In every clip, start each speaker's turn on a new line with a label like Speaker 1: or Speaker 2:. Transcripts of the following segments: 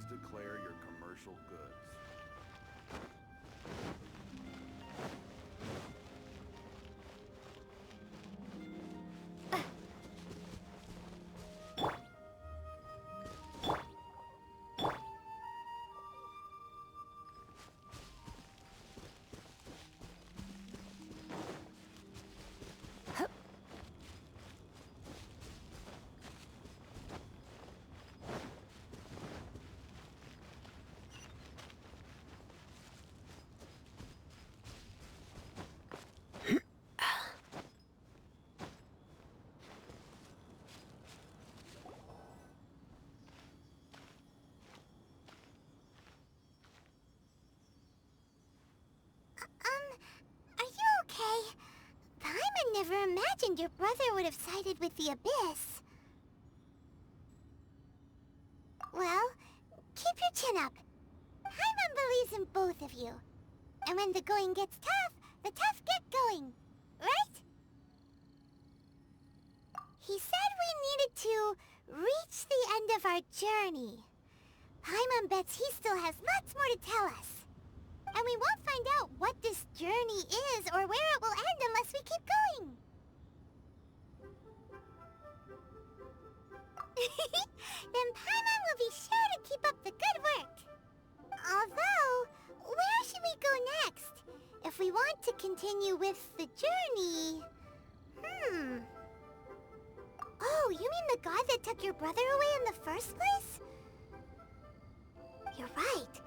Speaker 1: declare your commercial goods.
Speaker 2: Are you okay? Paimon never imagined your brother would have sided with the Abyss. Well, keep your chin up. Paimon believes in both of you. And when the going gets tough, the tough get going. Right? He said we needed to reach the end of our journey. Paimon bets he still has lots more to tell us. And we won't find out what this journey is or where it will end unless we keep going. Then Paimon will be sure to keep up the good work. Although, where should we go next? If we want to continue with the journey... Oh, you mean the god that took your brother away in the first place? You're right.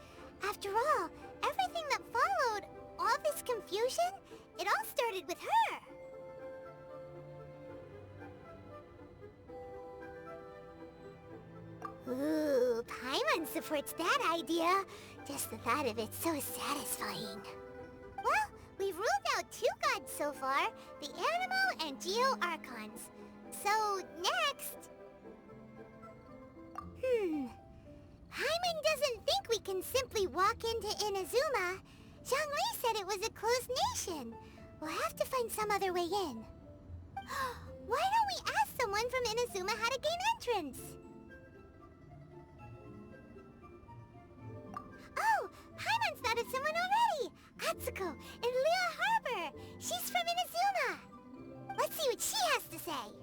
Speaker 2: After all, everything that followed, all this confusion, it all started with her. Ooh, Paimon supports that idea. Just the thought of it's so satisfying. Well, we've ruled out two gods so far, the Animal and Geo Archons. So, next... Paimon doesn't think we can simply walk into Inazuma. Zhongli said it was a closed nation. We'll have to find some other way in. Why don't we ask someone from Inazuma how to gain entrance? Oh, Paimon's thought of someone already! Atsuko in Liyue Harbor! She's from Inazuma! Let's see what she has to say!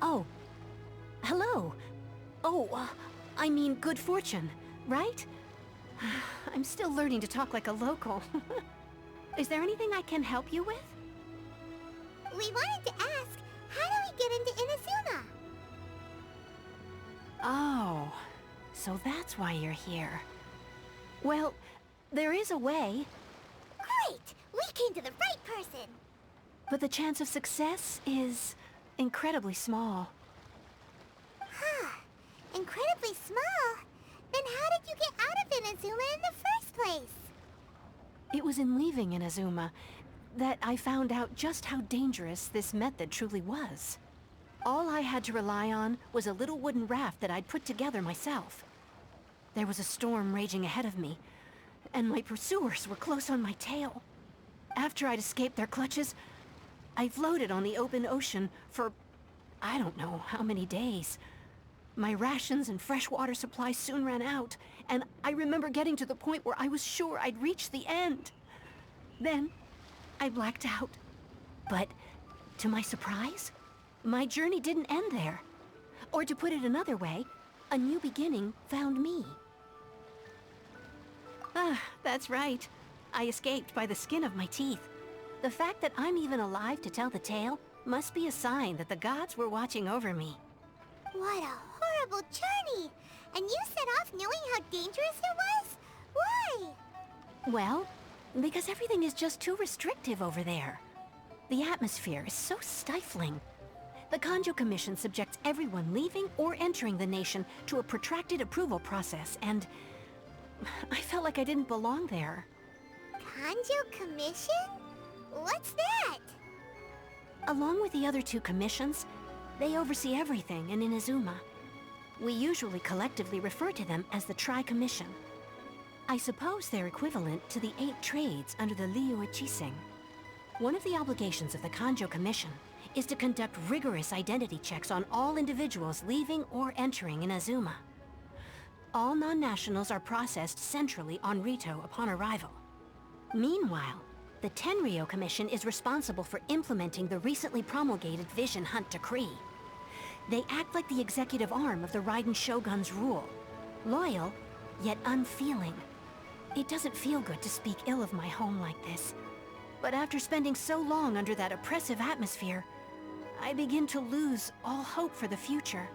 Speaker 3: Oh, hello. Oh, I mean good fortune, right? I'm still learning to talk like a local. Is there anything I can help you with?
Speaker 2: We wanted to ask, how do we get into Inazuma?
Speaker 3: Oh, so that's why you're here. Well, there is a way,
Speaker 2: Great! We came to the right person!
Speaker 3: but the chance of success is incredibly small.
Speaker 2: Huh. Incredibly small? Then how did you get out of Inazuma in the first place?
Speaker 3: It was in leaving Inazuma that I found out just how dangerous this method truly was. All I had to rely on was a little wooden raft that I'd put together myself. There was a storm raging ahead of me, and my pursuers were close on my tail. After I'd escaped their clutches, I floated on the open ocean for I don't know how many days. My rations and fresh water supplies soon ran out, and I remember getting to the point where I was sure I'd reached the end. Then, I blacked out. But, to my surprise, my journey didn't end there. Or to put it another way, a new beginning found me. Ah, that's right. I escaped by the skin of my teeth. The fact that I'm even alive to tell the tale must be a sign that the gods were watching over me.
Speaker 2: What a horrible journey! And you set off knowing how dangerous it was? Why?
Speaker 3: Well, because everything is just too restrictive over there. The atmosphere is so stifling. The Kanjo Commission subjects everyone leaving or entering the nation to a protracted approval process, and I felt like I didn't belong there.
Speaker 2: Kanjo Commission? What's that?
Speaker 3: Along with the other two commissions, they oversee everything in Inazuma. We usually collectively refer to them as the Tri-Commission. I suppose they're equivalent to the 8 trades under the Liu Chising. One of the obligations of the Kanjo Commission is to conduct rigorous identity checks on all individuals leaving or entering Inazuma. All non-nationals are processed centrally on Rito upon arrival. Meanwhile, the Tenryo Commission is responsible for implementing the recently promulgated Vision Hunt Decree. They act like the executive arm of the Raiden Shogun's rule. Loyal, yet unfeeling. It doesn't feel good to speak ill of my home like this. But after spending so long under that oppressive atmosphere, I begin to lose all hope for the future.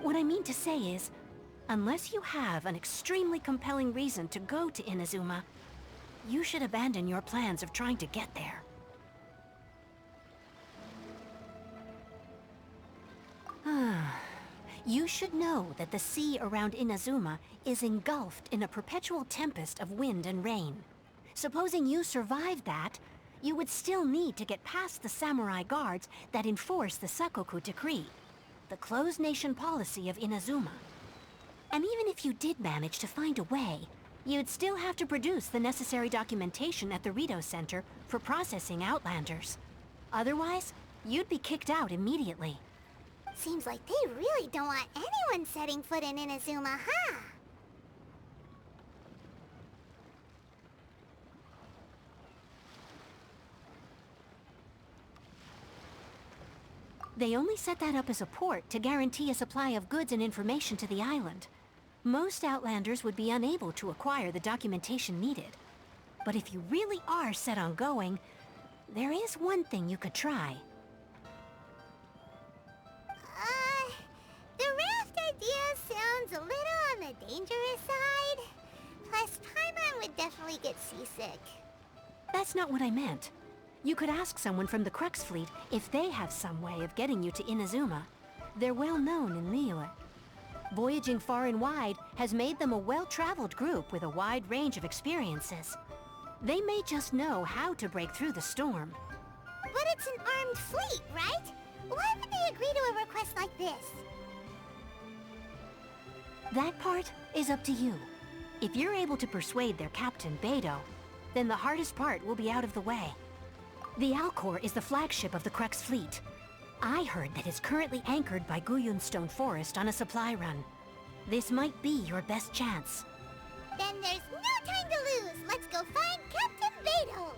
Speaker 3: What I mean to say is, unless you have an extremely compelling reason to go to Inazuma, you should abandon your plans of trying to get there. You should know that the sea around Inazuma is engulfed in a perpetual tempest of wind and rain. Supposing you survived that, you would still need to get past the samurai guards that enforce the Sakoku Decree, the closed nation policy of Inazuma. And even if you did manage to find a way, you'd still have to produce the necessary documentation at the Rito Center for processing Outlanders. Otherwise, you'd be kicked out immediately.
Speaker 2: Seems like they really don't want anyone setting foot in Inazuma, huh?
Speaker 3: They only set that up as a port to guarantee a supply of goods and information to the island. Most Outlanders would be unable to acquire the documentation needed. But if you really are set on going, there is one thing you could try.
Speaker 2: The raft idea sounds a little on the dangerous side. Plus, Paimon would definitely get seasick.
Speaker 3: That's not what I meant. You could ask someone from the Crux Fleet if they have some way of getting you to Inazuma. They're well known in Liyue. Voyaging far and wide has made them a well-traveled group with a wide range of experiences. They may just know how to break through the storm.
Speaker 2: But it's an armed fleet, right? Why would they agree to a request like this?
Speaker 3: That part is up to you. If you're able to persuade their captain, Beidou, then the hardest part will be out of the way. The Alcor is the flagship of the Crux Fleet. I heard that it's currently anchored by Guyunstone Forest on a supply run. This might be your best chance.
Speaker 2: Then there's no time to lose. Let's go find Captain Beidou.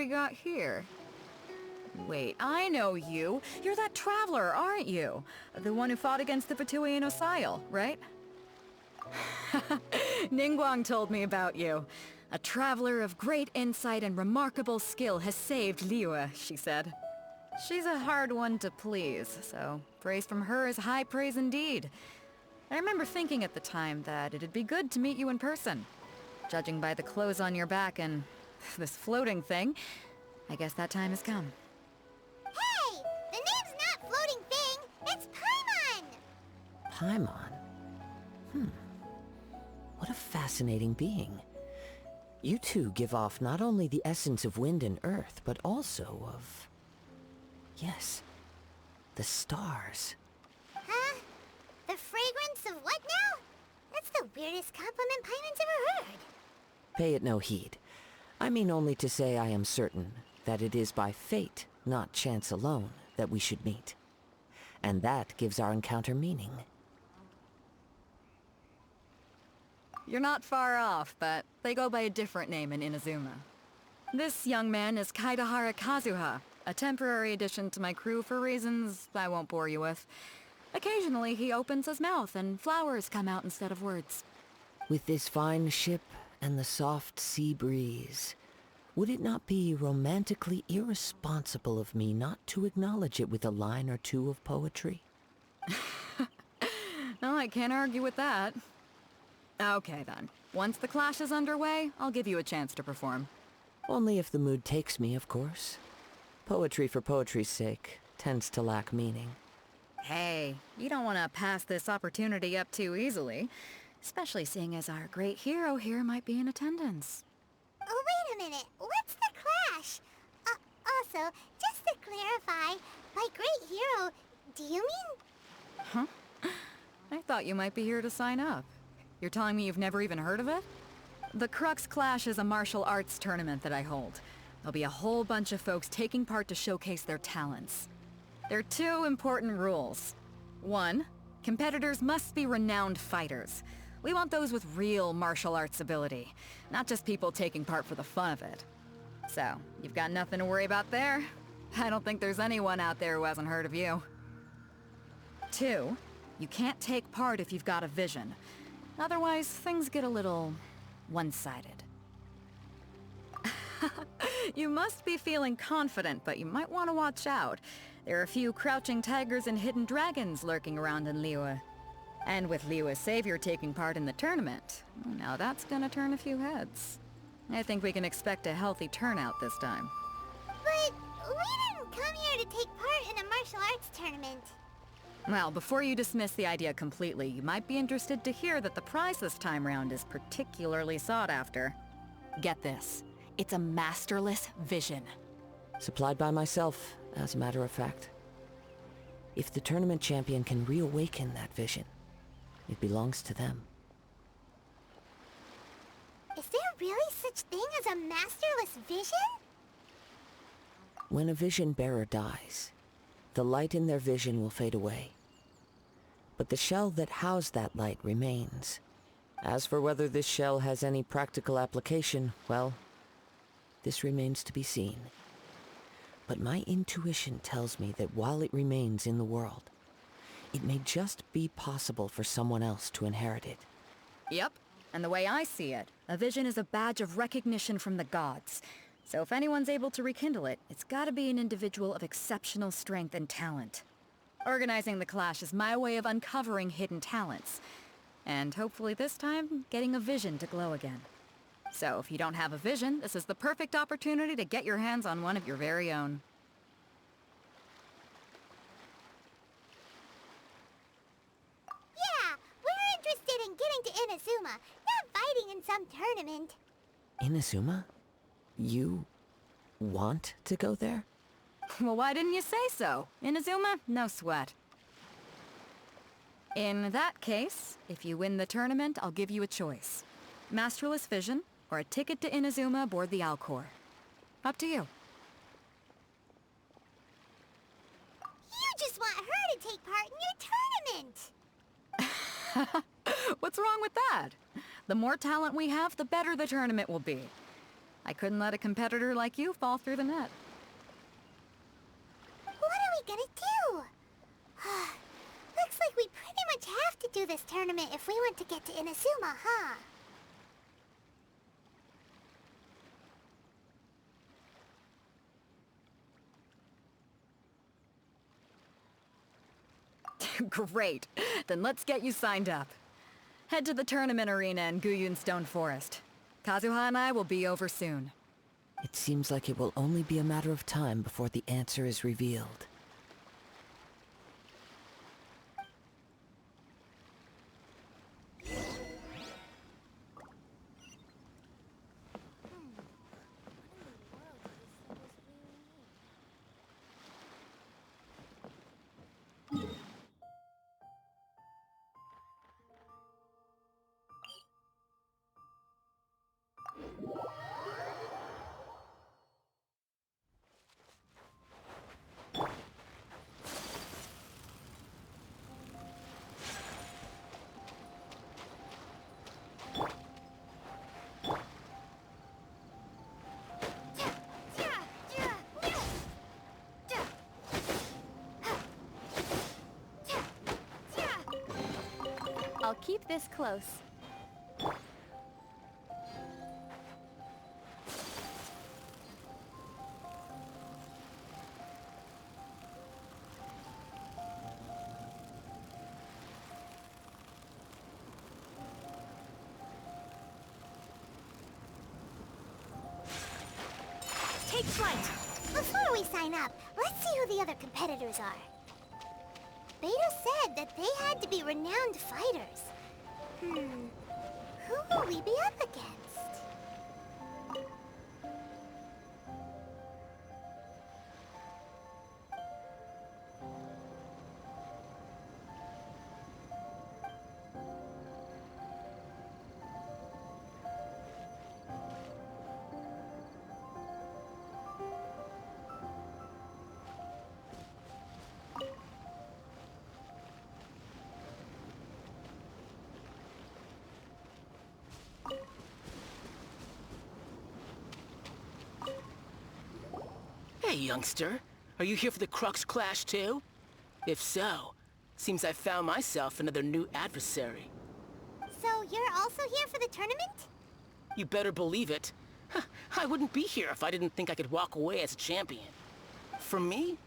Speaker 4: got here? Wait, I know you. You're that traveler, aren't you? The one who fought against the Fatuian Osile, right? Ningguang told me about you. A traveler of great insight and remarkable skill has saved Liyue, she said. She's a hard one to please, so praise from her is high praise indeed. I remember thinking at the time that it'd be good to meet you in person. Judging by the clothes on your back and this floating thing, I guess that time has come.
Speaker 2: Hey! The name's not Floating Thing, it's Paimon!
Speaker 5: Paimon? What a fascinating being. You two give off not only the essence of wind and earth, but also of... yes, the stars.
Speaker 2: Huh? The fragrance of what now? That's the weirdest compliment Paimon's ever heard.
Speaker 5: Pay it no heed. I mean only to say I am certain that it is by fate, not chance alone, that we should meet. And that gives our encounter meaning.
Speaker 4: You're not far off, but they go by a different name in Inazuma. This young man is Kaidahara Kazuha, a temporary addition to my crew for reasons I won't bore you with. Occasionally he opens his mouth and flowers come out instead of words.
Speaker 5: With this fine ship and the soft sea breeze, would it not be romantically irresponsible of me not to acknowledge it with a line or two of poetry?
Speaker 4: No, I can't argue with that. Okay then. Once the clash is underway, I'll give you a chance to perform.
Speaker 5: Only if the mood takes me, of course. Poetry for poetry's sake tends to lack meaning.
Speaker 4: Hey, you don't want to pass this opportunity up too easily, especially seeing as our great hero here might be in attendance.
Speaker 2: Oh, wait a minute. What's the clash? Also, just to clarify, by great hero, do you mean...
Speaker 4: Huh? I thought you might be here to sign up. You're telling me you've never even heard of it? The Crux Clash is a martial arts tournament that I hold. There'll be a whole bunch of folks taking part to showcase their talents. There are two important rules. One, competitors must be renowned fighters. We want those with real martial arts ability, not just people taking part for the fun of it. So, you've got nothing to worry about there. I don't think there's anyone out there who hasn't heard of you. Two, you can't take part if you've got a vision. Otherwise, things get a little one-sided. You must be feeling confident, but you might want to watch out. There are a few crouching tigers and hidden dragons lurking around in Liyue. And with Liyue's savior taking part in the tournament, now that's gonna turn a few heads. I think we can expect a healthy turnout this time.
Speaker 2: But we didn't come here to take part in a martial arts tournament.
Speaker 4: Well, before you dismiss the idea completely, you might be interested to hear that the prize this time round is particularly sought after. Get this. It's a masterless vision.
Speaker 5: Supplied by myself, as a matter of fact. If the tournament champion can reawaken that vision, it belongs to them.
Speaker 2: Is there really such thing as a masterless vision?
Speaker 5: When a vision bearer dies, the light in their vision will fade away. But the shell that housed that light remains. As for whether this shell has any practical application, well, this remains to be seen. But my intuition tells me that while it remains in the world, it may just be possible for someone else to inherit it.
Speaker 4: Yep, and the way I see it, a vision is a badge of recognition from the gods. So if anyone's able to rekindle it, it's gotta be an individual of exceptional strength and talent. Organizing the clash is my way of uncovering hidden talents. And hopefully this time, getting a vision to glow again. So if you don't have a vision, this is the perfect opportunity to get your hands on one of your very own.
Speaker 2: Yeah, we're interested in getting to Inazuma, not fighting in some tournament.
Speaker 5: Inazuma? You want to go there?
Speaker 4: Well, why didn't you say so? Inazuma? No sweat. In that case, if you win the tournament, I'll give you a choice. Masterless Vision, or a ticket to Inazuma aboard the Alcor. Up to you.
Speaker 2: You just want her to take part in your tournament!
Speaker 4: What's wrong with that? The more talent we have, the better the tournament will be. I couldn't let a competitor like you fall through the net.
Speaker 2: What are we gonna do? Looks like we pretty much have to do this tournament if we want to get to Inazuma, huh?
Speaker 4: Great. Then let's get you signed up. Head to the tournament arena in Guyun Stone Forest. Kazuha and I will be over soon.
Speaker 5: It seems like it will only be a matter of time before the answer is revealed.
Speaker 6: I'll keep this close.
Speaker 3: Take flight!
Speaker 2: Before we sign up, let's see who the other competitors are. Beto said that they had to be renowned fighters. Who will we be up against?
Speaker 7: Hey, youngster. Are you here for the Crux Clash, too? If so, seems I found myself another new adversary.
Speaker 2: So you're also here for the tournament?
Speaker 7: You better believe it. I wouldn't be here if I didn't think I could walk away as a champion. For me,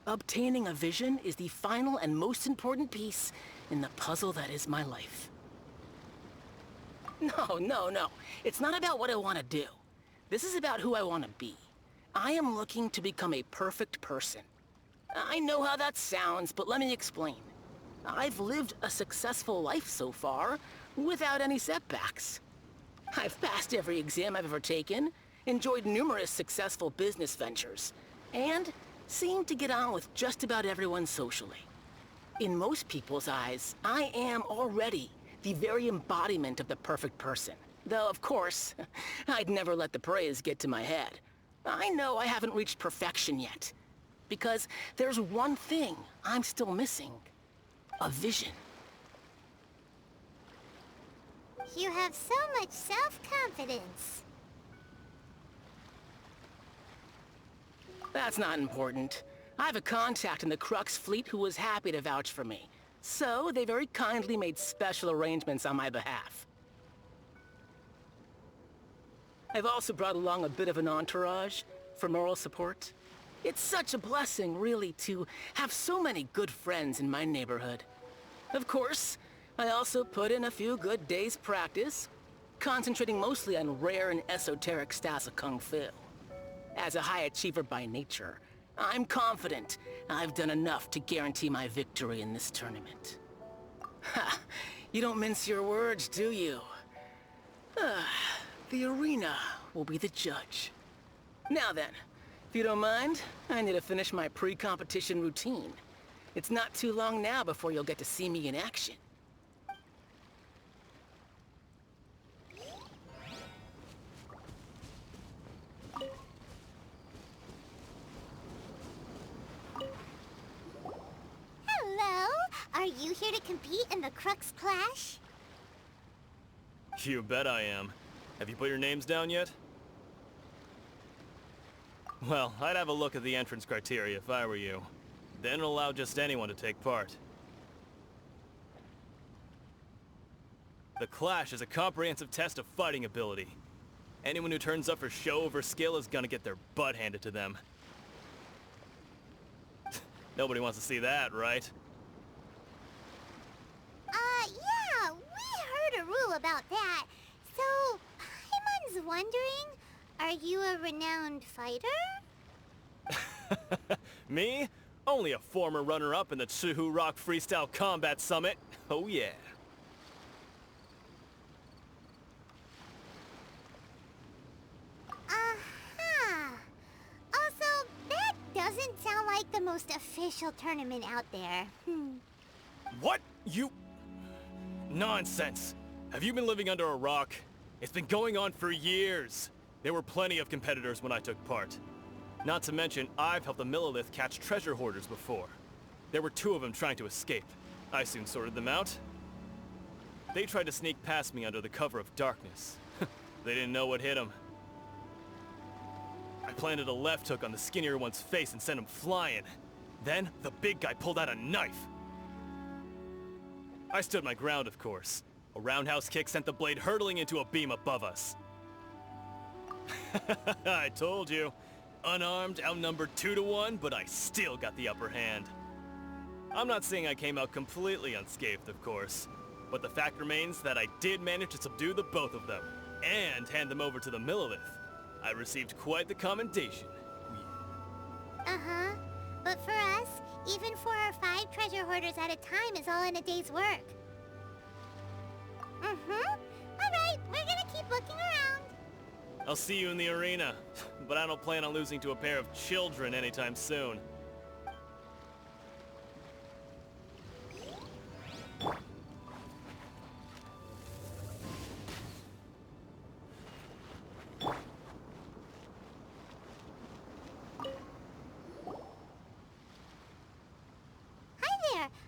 Speaker 7: obtaining a vision is the final and most important piece in the puzzle that is my life. No. It's not about what I want to do. This is about who I want to be. I am looking to become a perfect person. I know how that sounds, but let me explain. I've lived a successful life so far, without any setbacks. I've passed every exam I've ever taken, enjoyed numerous successful business ventures, and seemed to get on with just about everyone socially. In most people's eyes, I am already the very embodiment of the perfect person. Though, of course, I'd never let the praise get to my head. I know I haven't reached perfection yet, because there's one thing I'm still missing. A vision.
Speaker 2: You have so much self-confidence.
Speaker 7: That's not important. I have a contact in the Crux fleet who was happy to vouch for me, so they very kindly made special arrangements on my behalf. I've also brought along a bit of an entourage for moral support. It's such a blessing, really, to have so many good friends in my neighborhood. Of course, I also put in a few good days' practice, concentrating mostly on rare and esoteric styles of Kung Fu. As a high achiever by nature, I'm confident I've done enough to guarantee my victory in this tournament. Ha! You don't mince your words, do you? The arena will be the judge. Now then, if you don't mind, I need to finish my pre-competition routine. It's not too long now before you'll get to see me in action.
Speaker 2: Hello? Are you here to compete in the Crux Clash?
Speaker 8: You bet I am. Have you put your names down yet?
Speaker 6: Well, I'd have a look at the entrance criteria if I were you. Then allow just anyone to take part. The Clash is a comprehensive test of fighting ability. Anyone who turns up for show over skill is gonna get their butt handed to them. Nobody wants to see that, right?
Speaker 2: Yeah, we heard a rule about that. So, Paimon's wondering, are you a renowned fighter?
Speaker 6: Me? Only a former runner-up in the Chihu Rock Freestyle Combat Summit. Oh yeah.
Speaker 2: Also, that doesn't sound like the most official tournament out there.
Speaker 6: What? You... Nonsense. Have you been living under a rock? It's been going on for years. There were plenty of competitors when I took part. Not to mention, I've helped the Millilith catch treasure hoarders before. There were 2 of them trying to escape. I soon sorted them out. They tried to sneak past me under the cover of darkness. They didn't know what hit them. I planted a left hook on the skinnier one's face and sent him flying. Then, the big guy pulled out a knife. I stood my ground, of course. A roundhouse kick sent the blade hurtling into a beam above us. I told you. Unarmed, outnumbered 2 to 1, but I still got the upper hand. I'm not saying I came out completely unscathed, of course. But the fact remains that I did manage to subdue the both of them, and hand them over to the Millilith. I received quite the commendation.
Speaker 2: Uh-huh. But for us, even 4 or 5 treasure hoarders at a time is all in a day's work. Alright, we're gonna keep looking around.
Speaker 6: I'll see you in the arena, but I don't plan on losing to a pair of children anytime soon.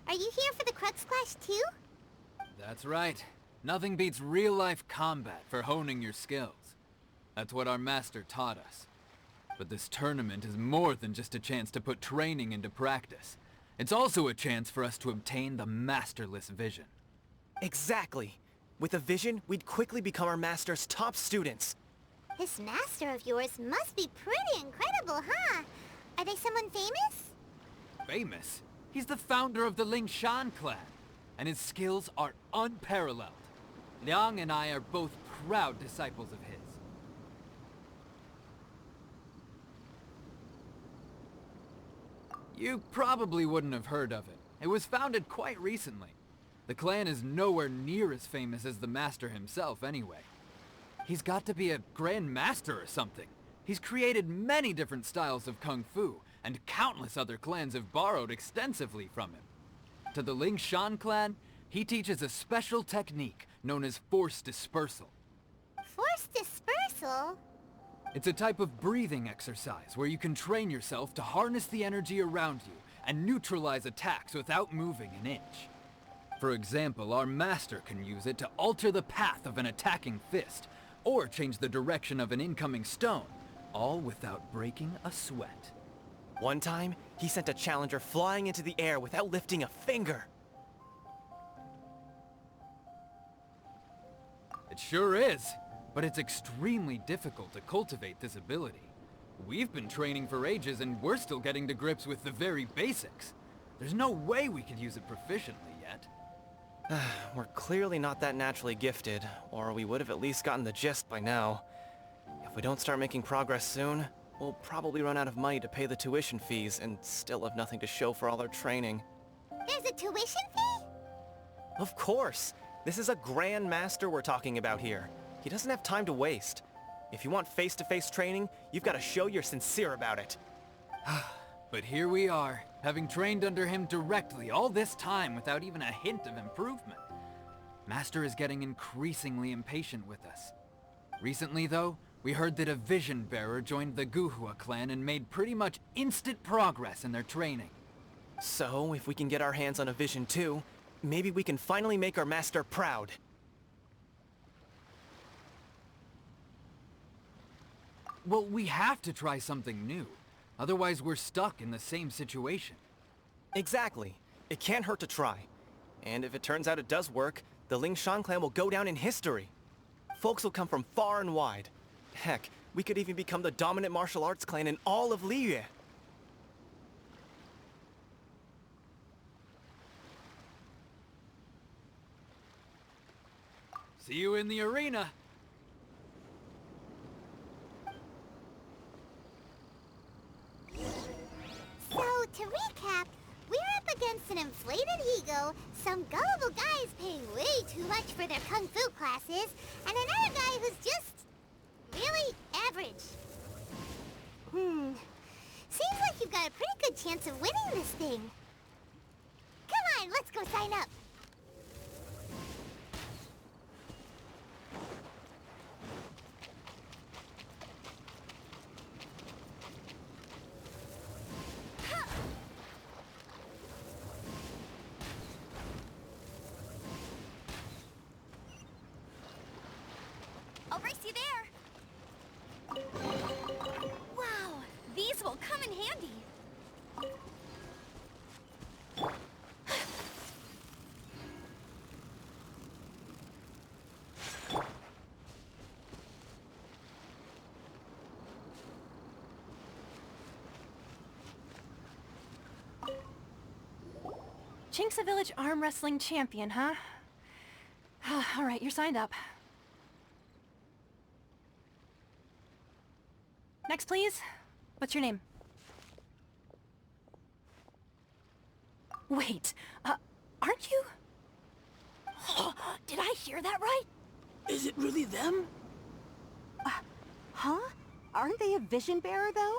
Speaker 2: Are you here for the Crux Clash too?
Speaker 8: That's right. Nothing beats real-life combat for honing your skills. That's what our master taught us. But this tournament is more than just a chance to put training into practice. It's also a chance for us to obtain the masterless vision.
Speaker 9: Exactly. With a vision, we'd quickly become our master's top students.
Speaker 2: This master of yours must be pretty incredible, huh? Are they someone famous?
Speaker 8: Famous? He's the founder of the Lingshan clan, and his skills are unparalleled. Liang and I are both proud disciples of his. You probably wouldn't have heard of it. It was founded quite recently. The clan is nowhere near as famous as the master himself, anyway. He's got to be a grand master or something. He's created many different styles of kung fu, and countless other clans have borrowed extensively from him. To the Lingshan clan, he teaches a special technique known as force dispersal.
Speaker 2: Force dispersal?
Speaker 8: It's a type of breathing exercise where you can train yourself to harness the energy around you and neutralize attacks without moving an inch. For example, our master can use it to alter the path of an attacking fist, or change the direction of an incoming stone, all without breaking a sweat.
Speaker 9: One time, he sent a challenger flying into the air without lifting a finger.
Speaker 8: It sure is, but it's extremely difficult to cultivate this ability. We've been training for ages and we're still getting to grips with the very basics. There's no way we could use it proficiently yet.
Speaker 9: We're clearly not that naturally gifted, or we would have at least gotten the gist by now. If we don't start making progress soon, we'll probably run out of money to pay the tuition fees and still have nothing to show for all our training.
Speaker 2: There's a tuition fee?
Speaker 9: Of course! This is a Grand Master we're talking about here. He doesn't have time to waste. If you want face-to-face training, you've got to show you're sincere about it.
Speaker 8: But here we are, having trained under him directly all this time without even a hint of improvement. Master is getting increasingly impatient with us. Recently, though, we heard that a vision bearer joined the Guhua clan and made pretty much instant progress in their training.
Speaker 9: So, if we can get our hands on a vision too, maybe we can finally make our master proud.
Speaker 8: Well, we have to try something new. Otherwise, we're stuck in the same situation.
Speaker 9: Exactly. It can't hurt to try. And if it turns out it does work, the Ling Shan clan will go down in history. Folks will come from far and wide. Heck, we could even become the dominant martial arts clan in all of Liyue.
Speaker 8: See you in the arena.
Speaker 2: So, to recap, we're up against an inflated ego, some gullible guys paying way too much for their kung fu classes, and another guy who's just really average. Seems like you've got a pretty good chance of winning this thing. Come on, let's go sign up.
Speaker 10: I'll race you there. Wow, these will come in handy.
Speaker 3: Chinksa Village arm wrestling champion, huh? All right, you're signed up. Next, please. What's your name? Wait, aren't you? Did I hear that right?
Speaker 7: Is it really them?
Speaker 11: Huh? Aren't they a vision bearer, though?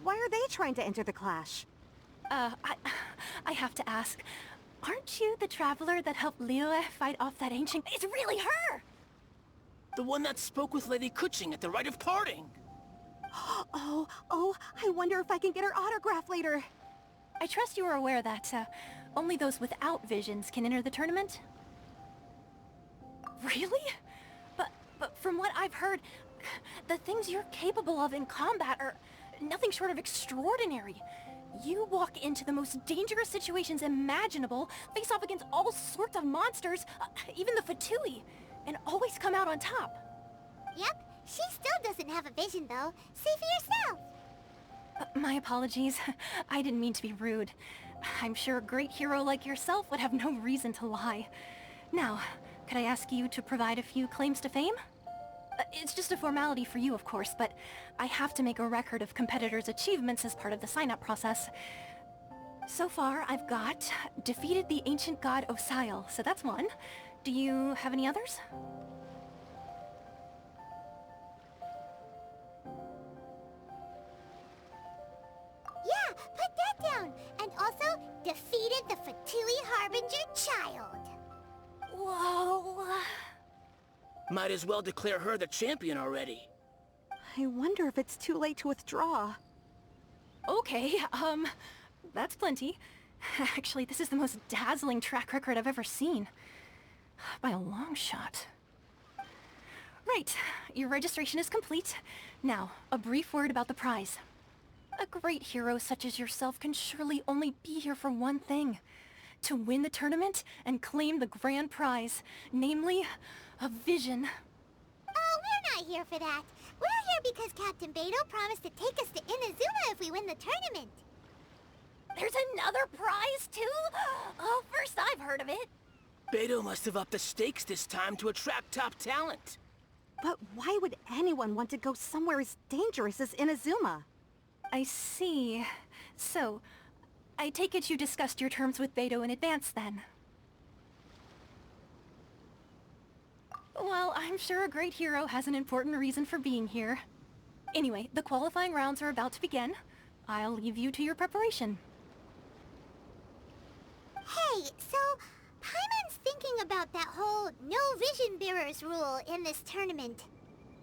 Speaker 11: Why are they trying to enter the clash?
Speaker 3: I have to ask. Aren't you the traveler that helped Liyue fight off that ancient... It's really her!
Speaker 7: The one that spoke with Lady Kuching at the rite of parting.
Speaker 11: Oh, I wonder if I can get her autograph later.
Speaker 3: I trust you are aware that, only those without visions can enter the tournament? Really? But from what I've heard, the things you're capable of in combat are nothing short of extraordinary. You walk into the most dangerous situations imaginable, face off against all sorts of monsters, even the Fatui, and always come out on top.
Speaker 2: Yep, she still doesn't have a vision, though. See for yourself.
Speaker 3: My apologies. I didn't mean to be rude. I'm sure a great hero like yourself would have no reason to lie. Now, could I ask you to provide a few claims to fame? It's just a formality for you, of course, but I have to make a record of competitors' achievements as part of the sign-up process. So far, I've got defeated the ancient god Osail, so that's one. Do you have any others?
Speaker 2: Yeah, put that down. And also, defeated the Fatui Harbinger child.
Speaker 3: Whoa.
Speaker 7: Might as well declare her the champion already.
Speaker 11: I wonder if it's too late to withdraw.
Speaker 3: Okay, that's plenty. Actually, this is the most dazzling track record I've ever seen. By a long shot. Right, your registration is complete. Now, a brief word about the prize. A great hero such as yourself can surely only be here for one thing. To win the tournament and claim the grand prize, namely, a vision.
Speaker 2: Oh, we're not here for that. We're here because Captain Beidou promised to take us to Inazuma if we win the tournament.
Speaker 10: There's another prize, too? Oh, first I've heard of it.
Speaker 7: Beidou must have upped the stakes this time to attract top talent.
Speaker 11: But why would anyone want to go somewhere as dangerous as Inazuma?
Speaker 3: I see. So, I take it you discussed your terms with Beidou in advance, then? Well, I'm sure a great hero has an important reason for being here. Anyway, the qualifying rounds are about to begin. I'll leave you to your preparation.
Speaker 2: Hey, so Paimon's thinking about that whole no vision bearers rule in this tournament.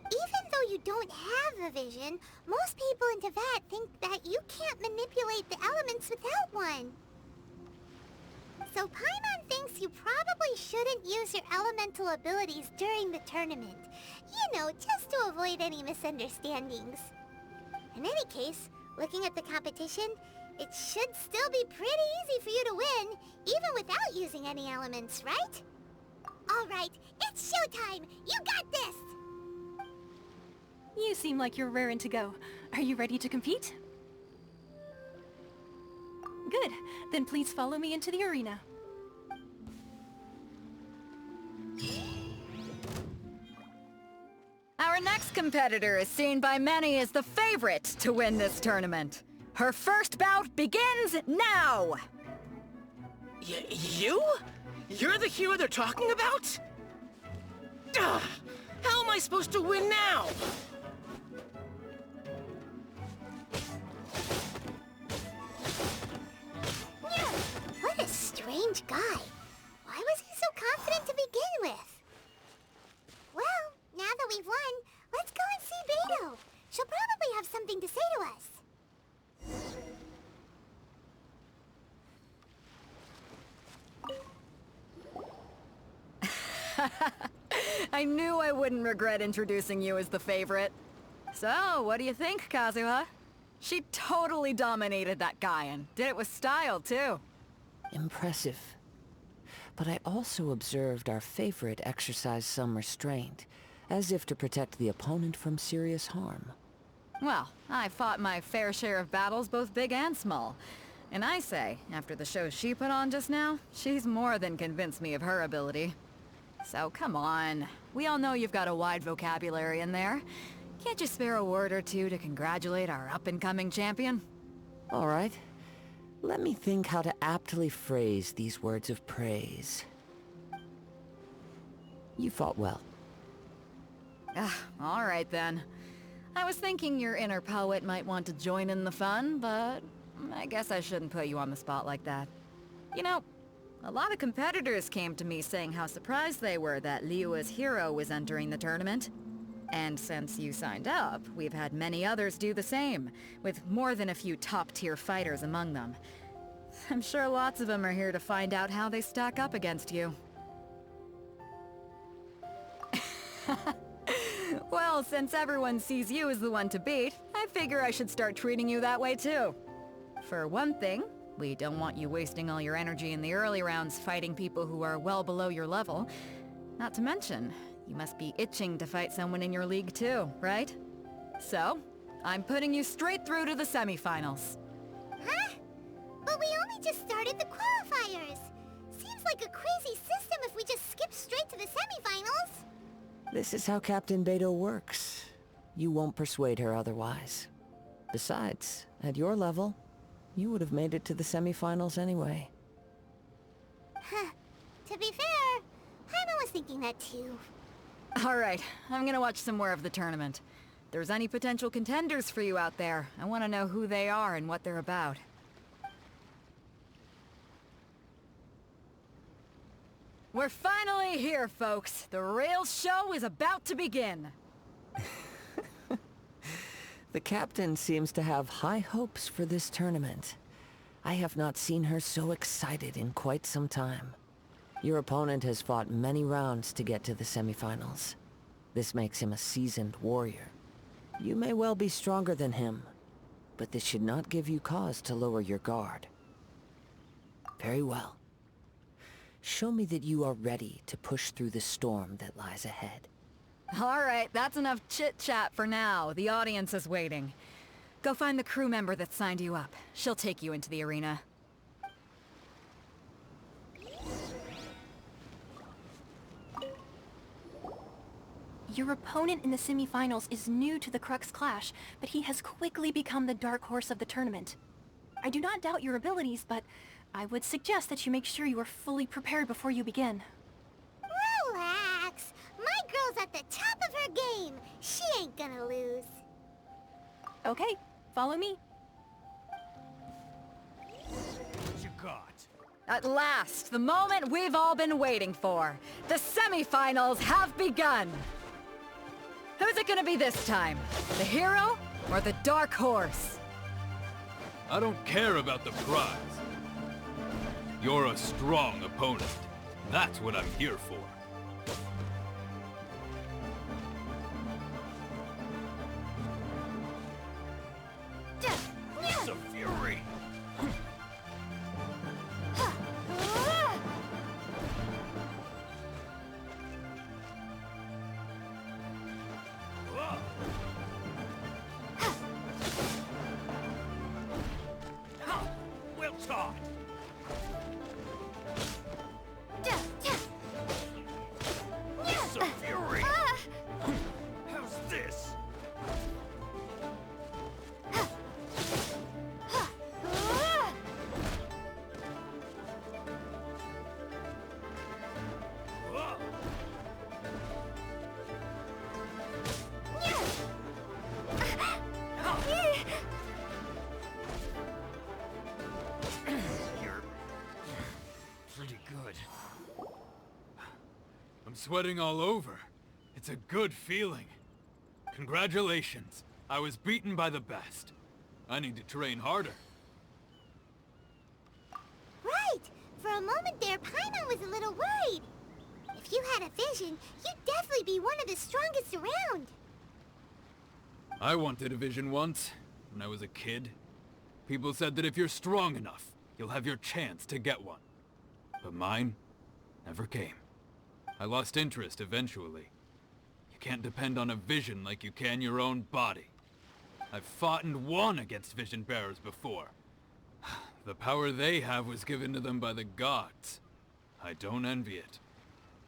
Speaker 2: Even though you don't have a vision, most people in Teyvat think that you can't manipulate the elements without one. So Paimon thinks you probably shouldn't use your elemental abilities during the tournament. You know, just to avoid any misunderstandings. In any case, looking at the competition, it should still be pretty easy for you to win, even without using any elements, right? Alright, it's showtime! You got this!
Speaker 3: You seem like you're raring to go. Are you ready to compete? Good. Then please follow me into the arena.
Speaker 4: Our next competitor is seen by many as the favorite to win this tournament. Her first bout begins now!
Speaker 7: You? You're the hero they're talking about? Ugh, how am I supposed to win now?
Speaker 2: Yeah, what a strange guy. Why was he so confident to begin with? Well, now that we've won, let's go and see Beto. She'll probably have something to say to us.
Speaker 4: I knew I wouldn't regret introducing you as the favorite. So, what do you think, Kazuha? She totally dominated that guy and did it with style, too.
Speaker 5: Impressive. But I also observed our favorite exercise some restraint, as if to protect the opponent from serious harm.
Speaker 4: Well, I fought my fair share of battles, both big and small. And I say, after the show she put on just now, she's more than convinced me of her ability. So come on. We all know you've got a wide vocabulary in there. Can't you spare a word or two to congratulate our up-and-coming champion?
Speaker 5: All right. Let me think how to aptly phrase these words of praise. You fought well.
Speaker 4: All right then. I was thinking your inner poet might want to join in the fun, but I guess I shouldn't put you on the spot like that. You know, a lot of competitors came to me saying how surprised they were that Liyue's hero was entering the tournament. And since you signed up, we've had many others do the same, with more than a few top-tier fighters among them. I'm sure lots of them are here to find out how they stack up against you. Well, since everyone sees you as the one to beat, I figure I should start treating you that way too. For one thing, we don't want you wasting all your energy in the early rounds fighting people who are well below your level. Not to mention, you must be itching to fight someone in your league too, right? So, I'm putting you straight through to the semifinals.
Speaker 2: Huh? But we only just started the qualifiers. Seems like a crazy system if we just skip straight to the semifinals.
Speaker 5: This is how Captain Beto works. You won't persuade her otherwise. Besides, at your level, you would have made it to the semifinals anyway.
Speaker 2: Huh. To be fair, Hyman was thinking that too.
Speaker 4: Alright, I'm gonna watch some more of the tournament. If there's any potential contenders for you out there, I want to know who they are and what they're about. We're finally here, folks. The real show is about to begin.
Speaker 5: The captain seems to have high hopes for this tournament. I have not seen her so excited in quite some time. Your opponent has fought many rounds to get to the semifinals. This makes him a seasoned warrior. You may well be stronger than him, but this should not give you cause to lower your guard. Very well. Show me that you are ready to push through the storm that lies ahead.
Speaker 4: Alright, that's enough chit-chat for now. The audience is waiting. Go find the crew member that signed you up. She'll take you into the arena.
Speaker 3: Your opponent in the semifinals is new to the Crux Clash, but he has quickly become the dark horse of the tournament. I do not doubt your abilities, but I would suggest that you make sure you are fully prepared before you begin.
Speaker 2: Relax. My girl's at the top of her game. She ain't gonna lose.
Speaker 3: Okay, follow me.
Speaker 1: What you got?
Speaker 4: At last, the moment we've all been waiting for. The semifinals have begun. Who's it gonna be this time? The hero or the dark horse?
Speaker 12: I don't care about the prize. You're a strong opponent. That's what I'm here for. sweating all over. It's a good feeling. Congratulations. I was beaten by the best. I need to train harder.
Speaker 2: Right! For a moment there, Paimon was a little worried. If you had a vision, you'd definitely be one of the strongest around.
Speaker 12: I wanted a vision once, when I was a kid. People said that if you're strong enough, you'll have your chance to get one. But mine never came. I lost interest eventually. You can't depend on a vision like you can your own body. I've fought and won against vision bearers before. The power they have was given to them by the gods. I don't envy it.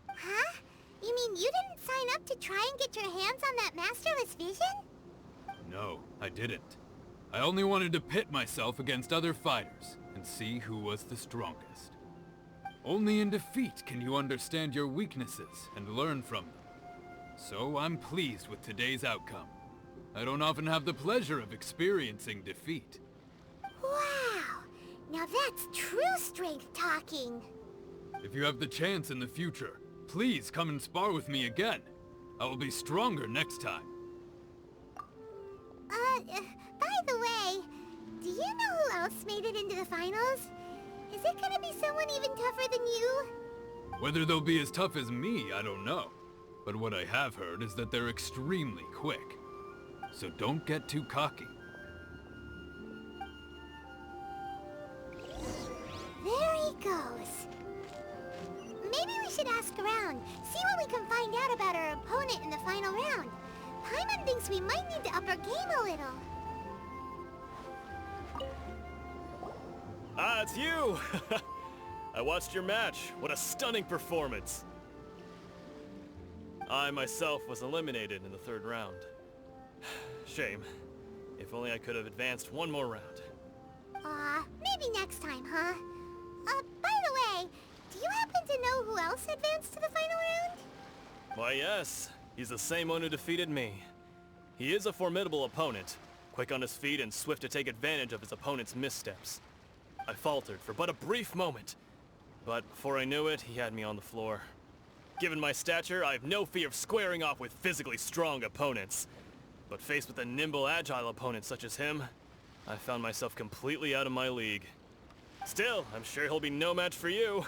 Speaker 2: Huh? You mean you didn't sign up to try and get your hands on that masterless vision?
Speaker 12: No, I didn't. I only wanted to pit myself against other fighters and see who was the strongest. Only in defeat can you understand your weaknesses and learn from them. So I'm pleased with today's outcome. I don't often have the pleasure of experiencing defeat.
Speaker 2: Wow! Now that's true strength talking.
Speaker 12: If you have the chance in the future, please come and spar with me again. I will be stronger next time.
Speaker 2: By the way, do you know who else made it into the finals? Is it gonna be someone even tougher than you?
Speaker 12: Whether they'll be as tough as me, I don't know. But what I have heard is that they're extremely quick. So don't get too cocky.
Speaker 2: There he goes. Maybe we should ask around, see what we can find out about our opponent in the final round. Paimon thinks we might need to up our game a little.
Speaker 6: Ah, it's you! I watched your match. What a stunning performance. I myself was eliminated in the third round. Shame. If only I could have advanced one more round.
Speaker 2: Maybe next time, huh? By the way, do you happen to know who else advanced to the final round?
Speaker 6: Why, yes. He's the same one who defeated me. He is a formidable opponent, quick on his feet and swift to take advantage of his opponent's missteps. I faltered for but a brief moment, but before I knew it, he had me on the floor. Given my stature, I have no fear of squaring off with physically strong opponents. But faced with a nimble, agile opponent such as him, I found myself completely out of my league. Still, I'm sure he'll be no match for you.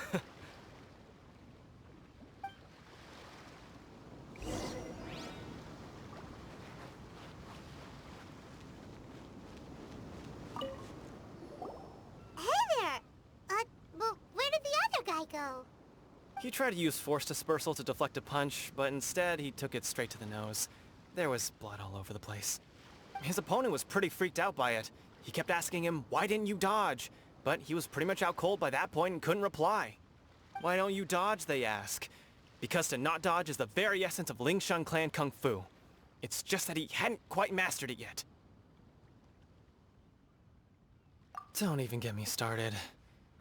Speaker 2: Go.
Speaker 9: He tried to use force dispersal to deflect a punch, but instead he took it straight to the nose. There was blood all over the place. His opponent was pretty freaked out by it. He kept asking him, "Why didn't you dodge?" But he was pretty much out cold by that point and couldn't reply. "Why don't you dodge?" they ask. Because to not dodge is the very essence of Lingshan clan kung fu. It's just that he hadn't quite mastered it yet. Don't even get me started.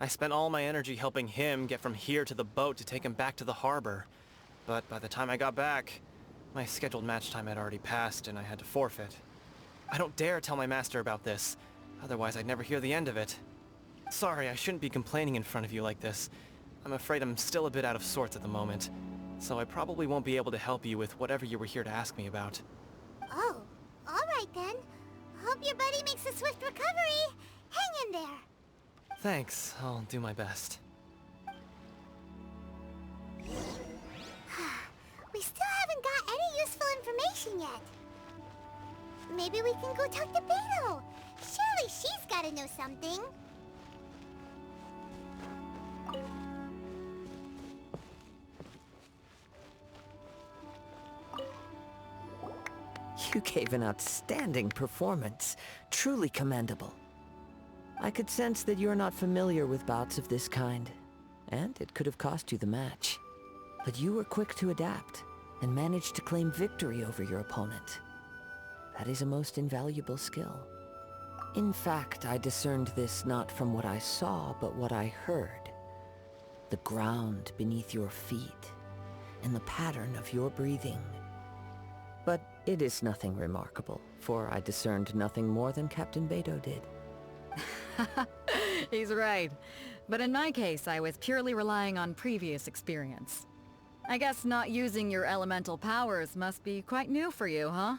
Speaker 9: I spent all my energy helping him get from here to the boat to take him back to the harbor. But by the time I got back, my scheduled match time had already passed and I had to forfeit. I don't dare tell my master about this, otherwise I'd never hear the end of it. Sorry, I shouldn't be complaining in front of you like this. I'm afraid I'm still a bit out of sorts at the moment, so I probably won't be able to help you with whatever you were here to ask me about.
Speaker 2: Oh, alright then. Hope your buddy makes a swift recovery. Hang in there.
Speaker 9: Thanks, I'll do my best.
Speaker 2: We still haven't got any useful information yet. Maybe we can go talk to Beto. Surely she's gotta know something.
Speaker 5: You gave an outstanding performance. Truly commendable. I could sense that you're not familiar with bouts of this kind, and it could have cost you the match. But you were quick to adapt, and managed to claim victory over your opponent. That is a most invaluable skill. In fact, I discerned this not from what I saw, but what I heard. The ground beneath your feet, and the pattern of your breathing. But it is nothing remarkable, for I discerned nothing more than Captain Beto did.
Speaker 4: He's right. But in my case, I was purely relying on previous experience. I guess not using your elemental powers must be quite new for you, huh?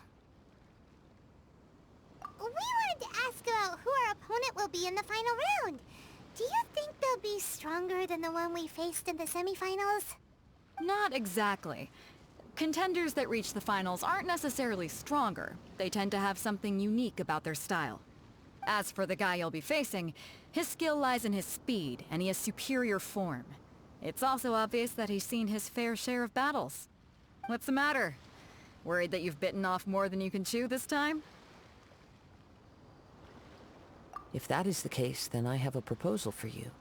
Speaker 2: We wanted to ask about who our opponent will be in the final round. Do you think they'll be stronger than the one we faced in the semifinals?
Speaker 4: Not exactly. Contenders that reach the finals aren't necessarily stronger. They tend to have something unique about their style. As for the guy you'll be facing, his skill lies in his speed, and he has superior form. It's also obvious that he's seen his fair share of battles. What's the matter? Worried that you've bitten off more than you can chew this time?
Speaker 5: If that is the case, then I have a proposal for you.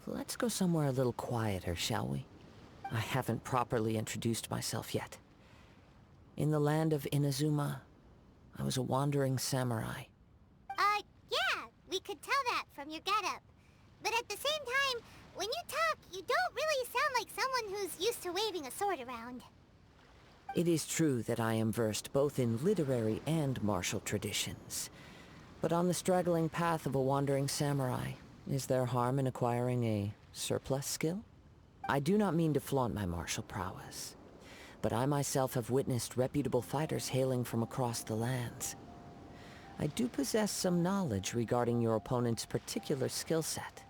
Speaker 5: Let's go somewhere a little quieter, shall we? I haven't properly introduced myself yet. In the land of Inazuma, I was a wandering samurai.
Speaker 2: Yeah, we could tell that from your getup. But at the same time, when you talk, you don't really sound like someone who's used to waving a sword around.
Speaker 5: It is true that I am versed both in literary and martial traditions. But on the straggling path of a wandering samurai, is there harm in acquiring a surplus skill? I do not mean to flaunt my martial prowess, but I myself have witnessed reputable fighters hailing from across the lands. I do possess some knowledge regarding your opponent's particular skill set.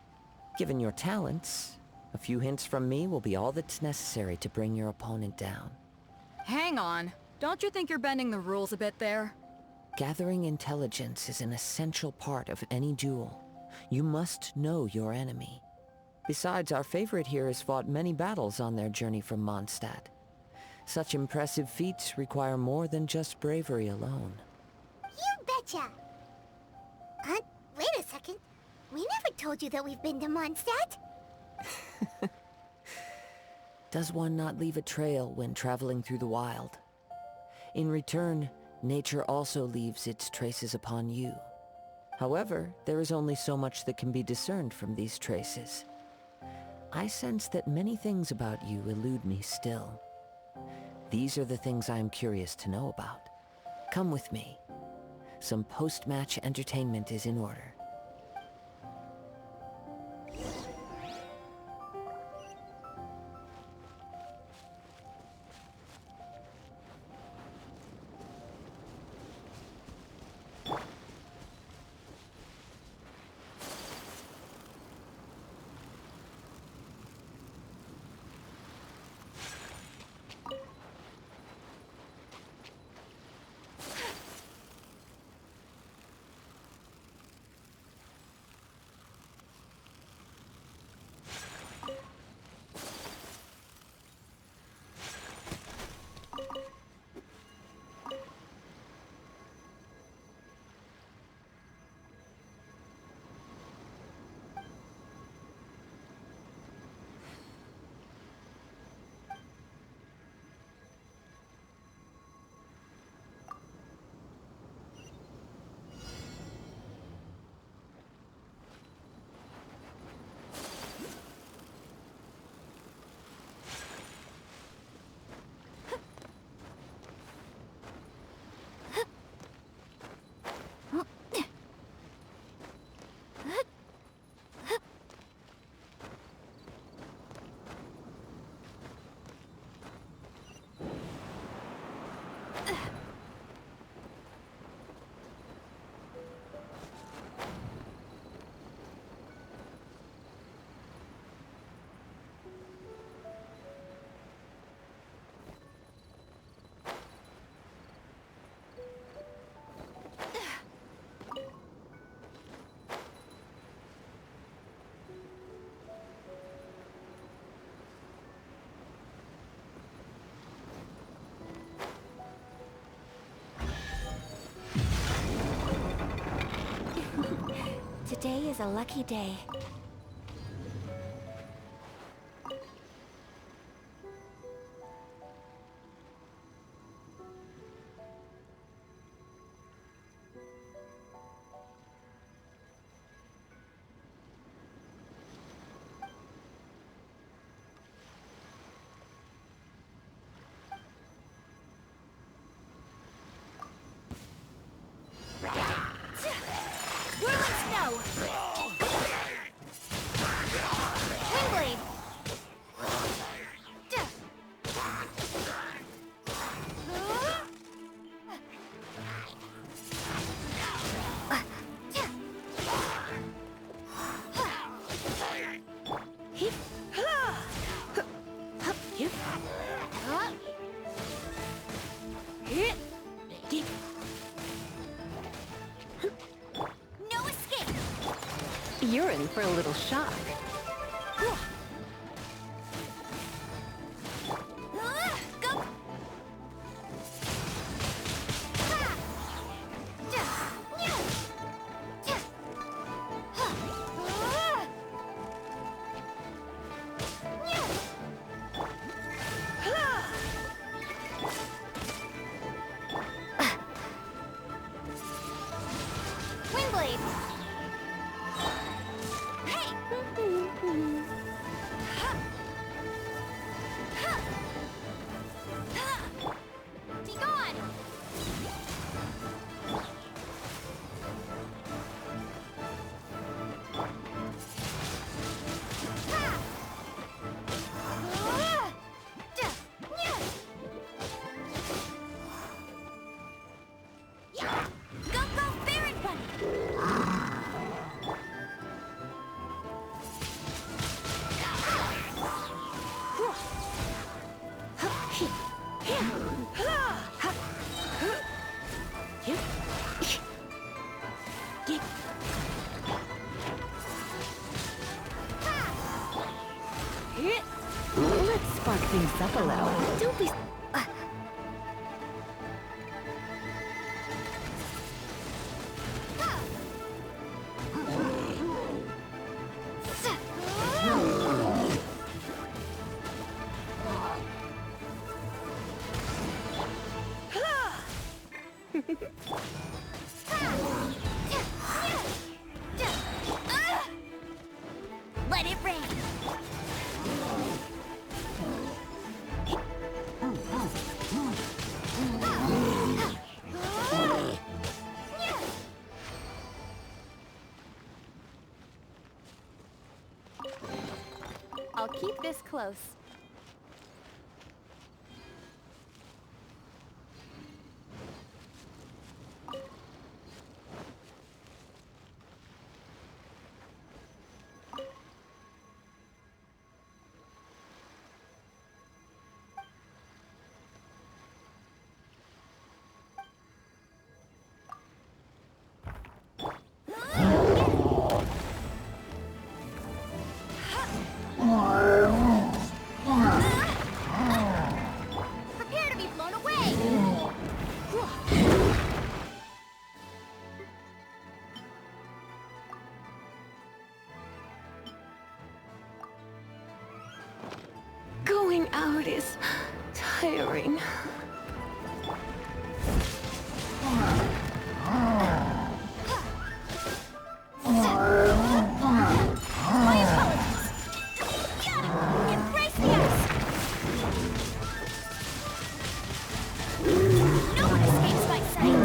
Speaker 5: Given your talents, a few hints from me will be all that's necessary to bring your opponent down.
Speaker 4: Hang on. Don't you think you're bending the rules a bit there?
Speaker 5: Gathering intelligence is an essential part of any duel. You must know your enemy. Besides, our favorite here has fought many battles on their journey from Mondstadt. Such impressive feats require more than just bravery alone.
Speaker 2: You betcha! Wait a second. We never told you that we've been to Mondstadt.
Speaker 5: Does one not leave a trail when traveling through the wild? In return, nature also leaves its traces upon you. However, there is only so much that can be discerned from these traces. I sense that many things about you elude me still. These are the things I am curious to know about. Come with me. Some post-match entertainment is in order.
Speaker 3: Today is a lucky day. little shock.
Speaker 10: Go! Wingblade! Hey! Be gone! Go, go, Baron Bunny!
Speaker 3: Let's spark things up a little. Don't be...
Speaker 10: Let it rain!
Speaker 13: I'll keep this close.
Speaker 10: Prepare to be blown away!
Speaker 3: Going out is tiring.
Speaker 10: My apologies! Embrace the ice! No one escapes my sight!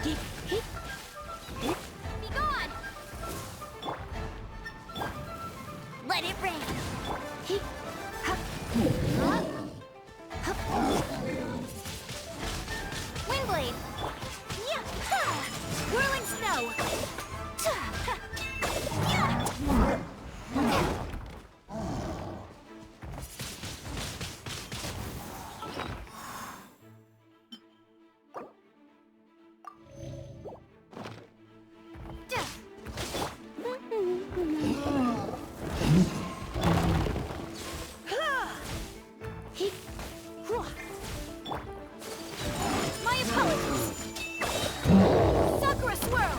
Speaker 10: Get him! Be gone! Let it rain! Wingblade! Whirling snow! My apologies! Sakura swirl!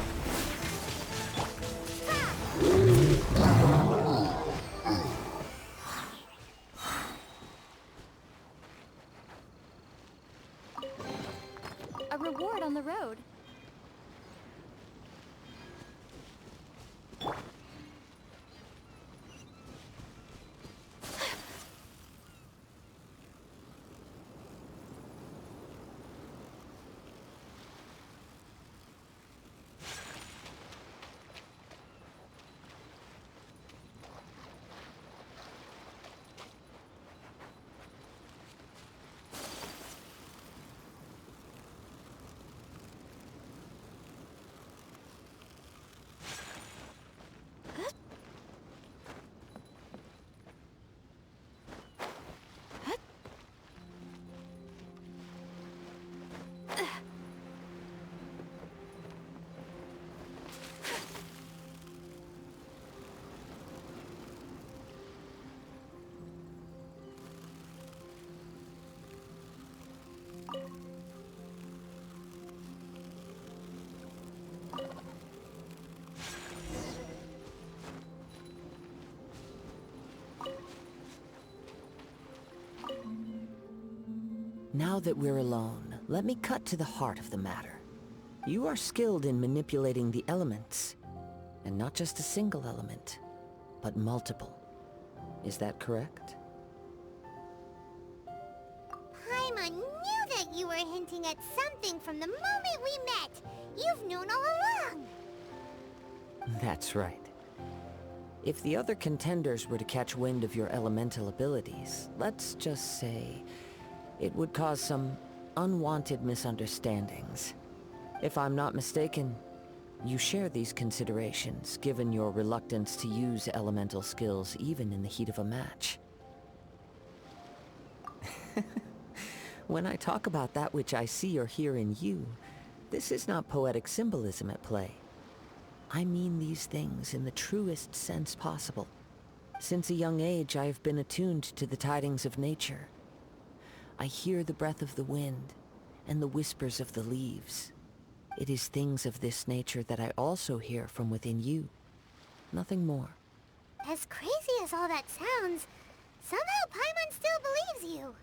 Speaker 5: Now that we're alone, let me cut to the heart of the matter. You are skilled in manipulating the elements, and not just a single element, but multiple. Is that correct?
Speaker 2: Paimon knew that you were hinting at something from the moment we met. You've known all along.
Speaker 5: That's right. If the other contenders were to catch wind of your elemental abilities, let's just say, it would cause some unwanted misunderstandings. If I'm not mistaken, you share these considerations, given your reluctance to use elemental skills even in the heat of a match. When I talk about that which I see or hear in you, this is not poetic symbolism at play. I mean these things in the truest sense possible. Since a young age, I have been attuned to the tidings of nature. I hear the breath of the wind and the whispers of the leaves. It is things of this nature that I also hear from within you. Nothing more.
Speaker 2: As crazy as all that sounds, somehow Paimon still believes you.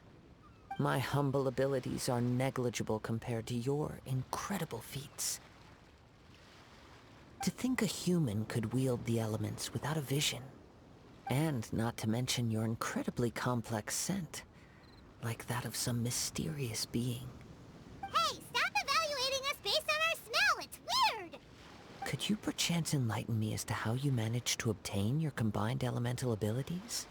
Speaker 5: My humble abilities are negligible compared to your incredible feats. To think a human could wield the elements without a vision, and not to mention your incredibly complex scent, like that of some mysterious being.
Speaker 2: Hey, stop evaluating us based on our smell! It's weird!
Speaker 5: Could you perchance enlighten me as to how you managed to obtain your combined elemental abilities?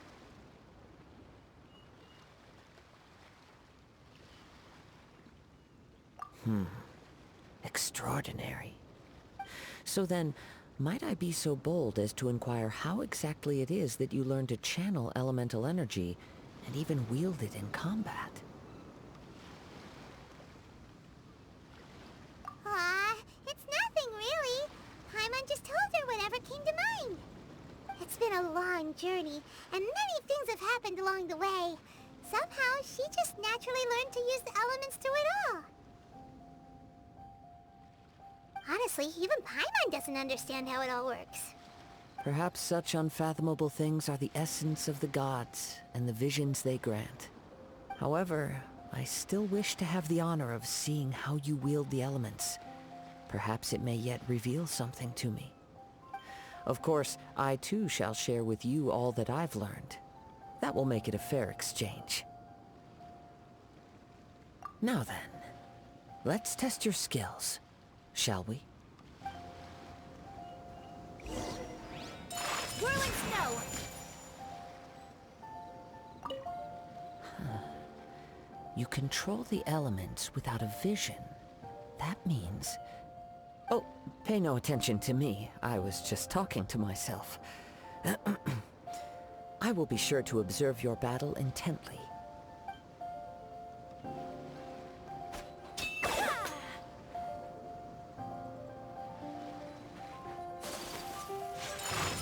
Speaker 5: Extraordinary. So then, might I be so bold as to inquire how exactly it is that you learned to channel elemental energy and even wield it in combat?
Speaker 2: It's nothing really. Paimon just told her whatever came to mind. It's been a long journey, and many things have happened along the way. Somehow, she just naturally learned to use the elements through it all. Honestly, even Paimon doesn't understand how it all works.
Speaker 5: Perhaps such unfathomable things are the essence of the gods and the visions they grant. However, I still wish to have the honor of seeing how you wield the elements. Perhaps it may yet reveal something to me. Of course, I too shall share with you all that I've learned. That will make it a fair exchange. Now then, let's test your skills. Shall we?
Speaker 10: Whirling snow!
Speaker 5: You control the elements without a vision. That means... Oh, pay no attention to me. I was just talking to myself. I will be sure to observe your battle intently.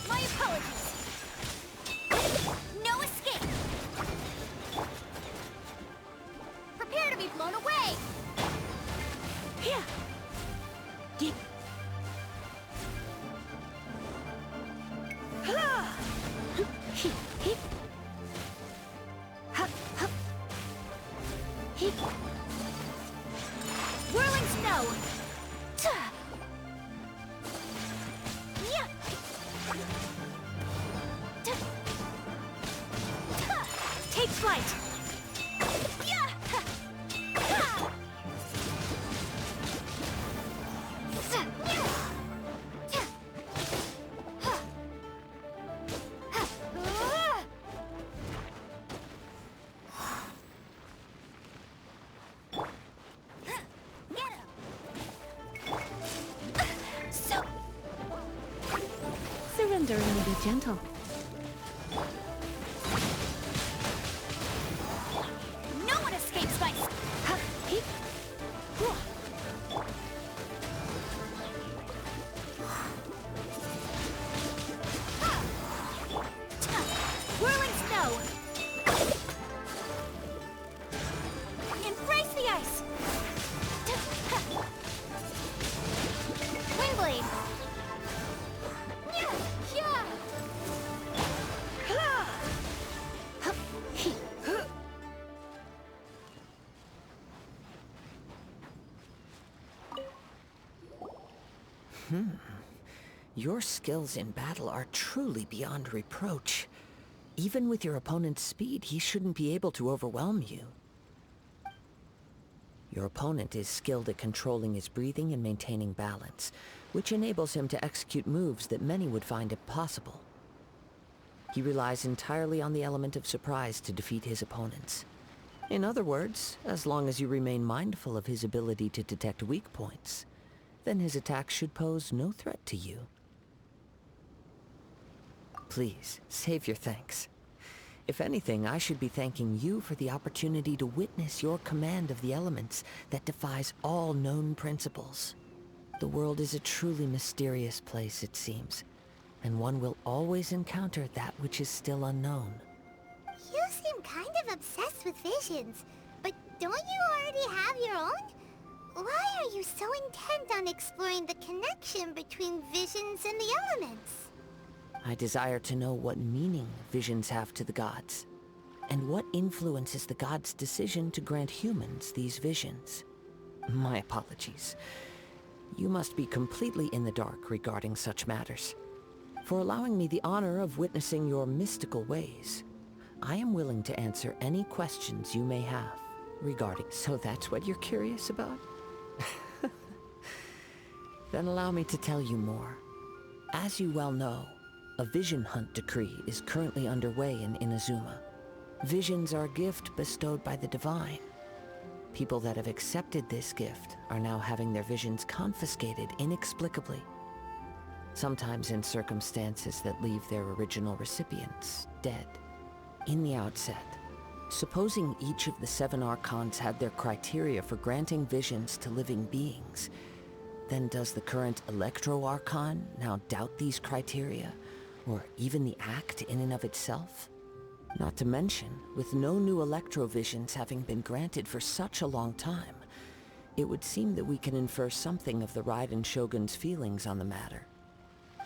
Speaker 10: My apologies! No escape! Prepare to be blown away! Here! Deep. Whirling snow! Take flight!
Speaker 3: Surrender and be gentle.
Speaker 10: No one escapes my... Whirling snow! Embrace the ice! Windblade!
Speaker 5: Your skills in battle are truly beyond reproach. Even with your opponent's speed, he shouldn't be able to overwhelm you. Your opponent is skilled at controlling his breathing and maintaining balance, which enables him to execute moves that many would find impossible. He relies entirely on the element of surprise to defeat his opponents. In other words, as long as you remain mindful of his ability to detect weak points, then his attacks should pose no threat to you. Please, save your thanks. If anything, I should be thanking you for the opportunity to witness your command of the elements that defies all known principles. The world is a truly mysterious place, it seems, and one will always encounter that which is still unknown.
Speaker 2: You seem kind of obsessed with visions, but don't you already have your own? Why are you so intent on exploring the connection between visions and the elements?
Speaker 5: I desire to know what meaning visions have to the gods, and what influences the gods' decision to grant humans these visions. My apologies. You must be completely in the dark regarding such matters. For allowing me the honor of witnessing your mystical ways, I am willing to answer any questions you may have regarding... So that's what you're curious about? Then allow me to tell you more. As you well know, a vision hunt decree is currently underway in Inazuma. Visions are a gift bestowed by the divine. People that have accepted this gift are now having their visions confiscated inexplicably. Sometimes in circumstances that leave their original recipients dead. In the outset, supposing each of the 7 archons had their criteria for granting visions to living beings, then does the current Electro-Archon now doubt these criteria, or even the act in and of itself? Not to mention, with no new Electro-Visions having been granted for such a long time, it would seem that we can infer something of the Raiden Shogun's feelings on the matter.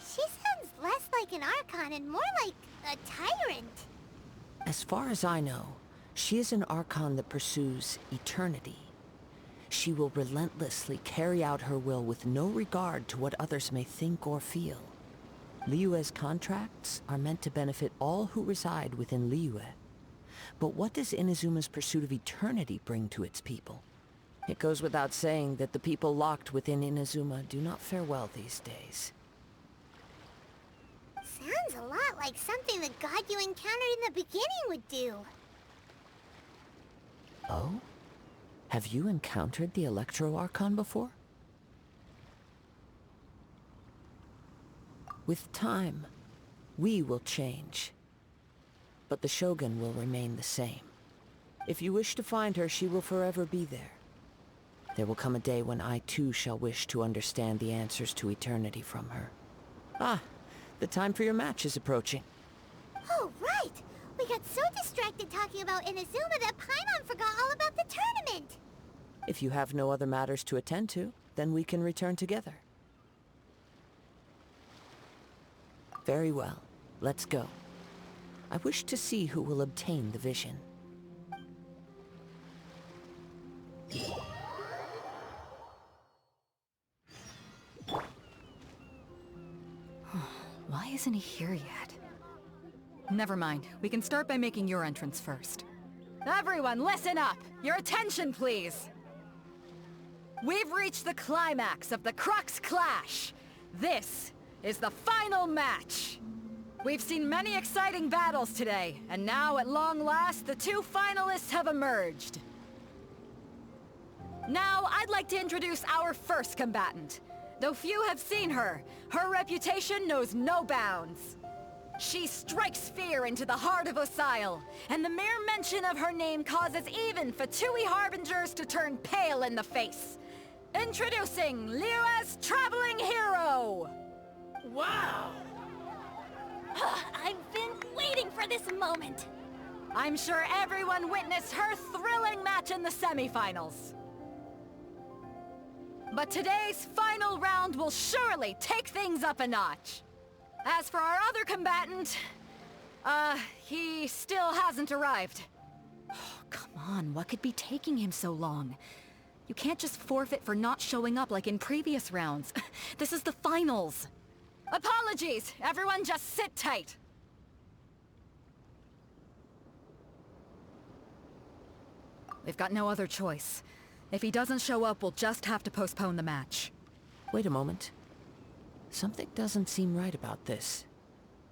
Speaker 2: She sounds less like an Archon and more like a tyrant.
Speaker 5: As far as I know, she is an Archon that pursues eternity. She will relentlessly carry out her will with no regard to what others may think or feel. Liyue's contracts are meant to benefit all who reside within Liyue. But what does Inazuma's pursuit of eternity bring to its people? It goes without saying that the people locked within Inazuma do not fare well these days.
Speaker 2: Sounds a lot like something the god you encountered in the beginning would do.
Speaker 5: Oh? Have you encountered the Electro-Archon before? With time, we will change. But the Shogun will remain the same. If you wish to find her, she will forever be there. There will come a day when I too shall wish to understand the answers to eternity from her. Ah, the time for your match is approaching.
Speaker 2: Oh, right! We got so distracted talking about Inazuma that Paimon forgot all about the tournament!
Speaker 5: If you have no other matters to attend to, then we can return together. Very well. Let's go. I wish to see who will obtain the vision.
Speaker 4: Why isn't he here yet? Never mind. We can start by making your entrance first. Everyone, listen up! Your attention, please! We've reached the climax of the Crux Clash! This is the final match! We've seen many exciting battles today, and now, at long last, the 2 finalists have emerged. Now, I'd like to introduce our first combatant. Though few have seen her, her reputation knows no bounds. She strikes fear into the heart of Osile, and the mere mention of her name causes even Fatui Harbingers to turn pale in the face. Introducing Liyue's traveling hero!
Speaker 7: Wow!
Speaker 10: I've been waiting for this moment.
Speaker 4: I'm sure everyone witnessed her thrilling match in the semifinals. But today's final round will surely take things up a notch. As for our other combatant, he still hasn't arrived. Oh, come on, what could be taking him so long? You can't just forfeit for not showing up like in previous rounds. This is the finals. Apologies! Everyone just sit tight! We've got no other choice. If he doesn't show up, we'll just have to postpone the match.
Speaker 5: Wait a moment. Something doesn't seem right about this.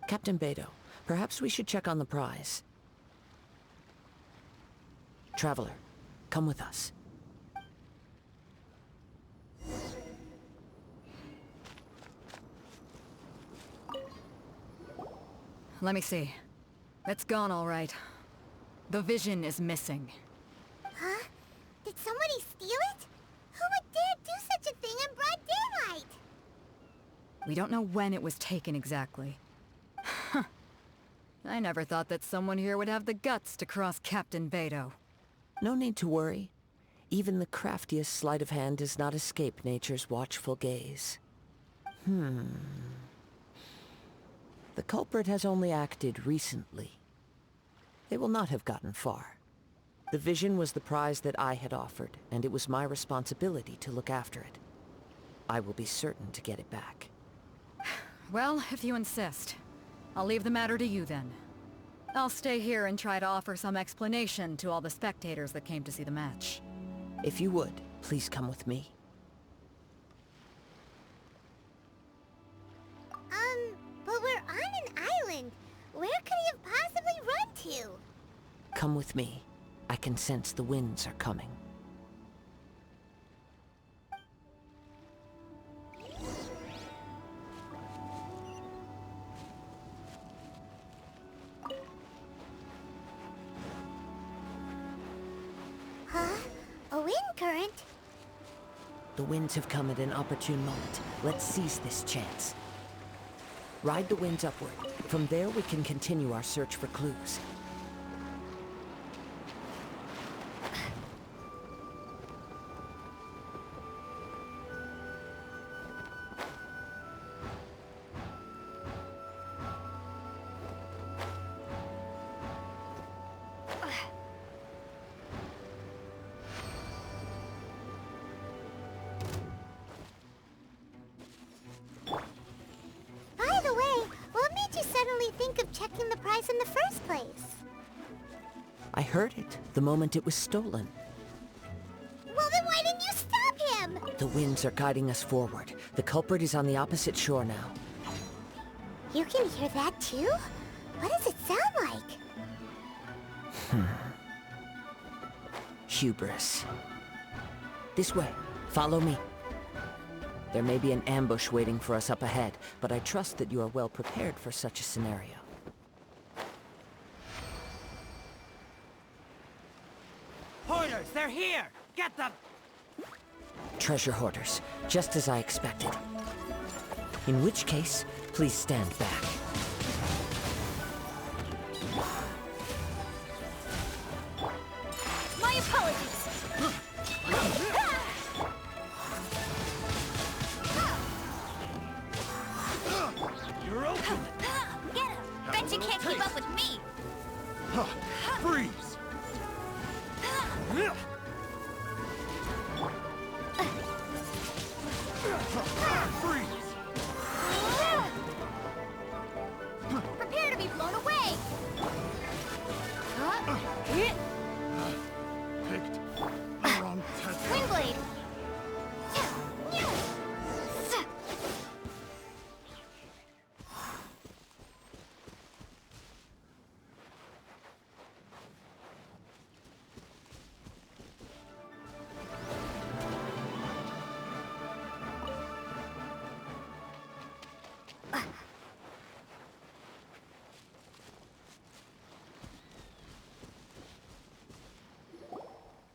Speaker 5: Captain Beto, perhaps we should check on the prize. Traveler, come with us.
Speaker 4: Let me see. It's gone all right. The vision is missing.
Speaker 2: Huh? Did somebody steal it? Who would dare do such a thing in broad daylight?
Speaker 4: We don't know when it was taken exactly. I never thought that someone here would have the guts to cross Captain Beto.
Speaker 5: No need to worry. Even the craftiest sleight of hand does not escape nature's watchful gaze. The culprit has only acted recently. They will not have gotten far. The vision was the prize that I had offered, and it was my responsibility to look after it. I will be certain to get it back.
Speaker 4: Well, if you insist. I'll leave the matter to you then. I'll stay here and try to offer some explanation to all the spectators that came to see the match.
Speaker 5: If you would, please come with me.
Speaker 2: But we're on an island. Where could he have possibly run to?
Speaker 5: Come with me. I can sense the winds are coming.
Speaker 2: Huh? A wind current?
Speaker 5: The winds have come at an opportune moment. Let's seize this chance. Ride the winds upward. From there we can continue our search for clues.
Speaker 2: By the way, what made you suddenly think of checking the prize in the first place?
Speaker 5: I heard it the moment it was stolen.
Speaker 2: Well, then why didn't you stop him?
Speaker 5: The winds are guiding us forward. The culprit is on the opposite shore now.
Speaker 2: You can hear that too? What does it sound like?
Speaker 5: Hubris. This way. Follow me. There may be an ambush waiting for us up ahead, but I trust that you are well prepared for such a scenario.
Speaker 1: Hoarders, they're here! Get them!
Speaker 5: Treasure hoarders, just as I expected. In which case, please stand back.
Speaker 10: My apologies.
Speaker 1: You're open!
Speaker 10: Get him! Bet you can't keep up with me.
Speaker 1: Freeze! Freeze!
Speaker 10: Prepare to be blown away.
Speaker 1: Picked the wrong test.
Speaker 10: Windblade.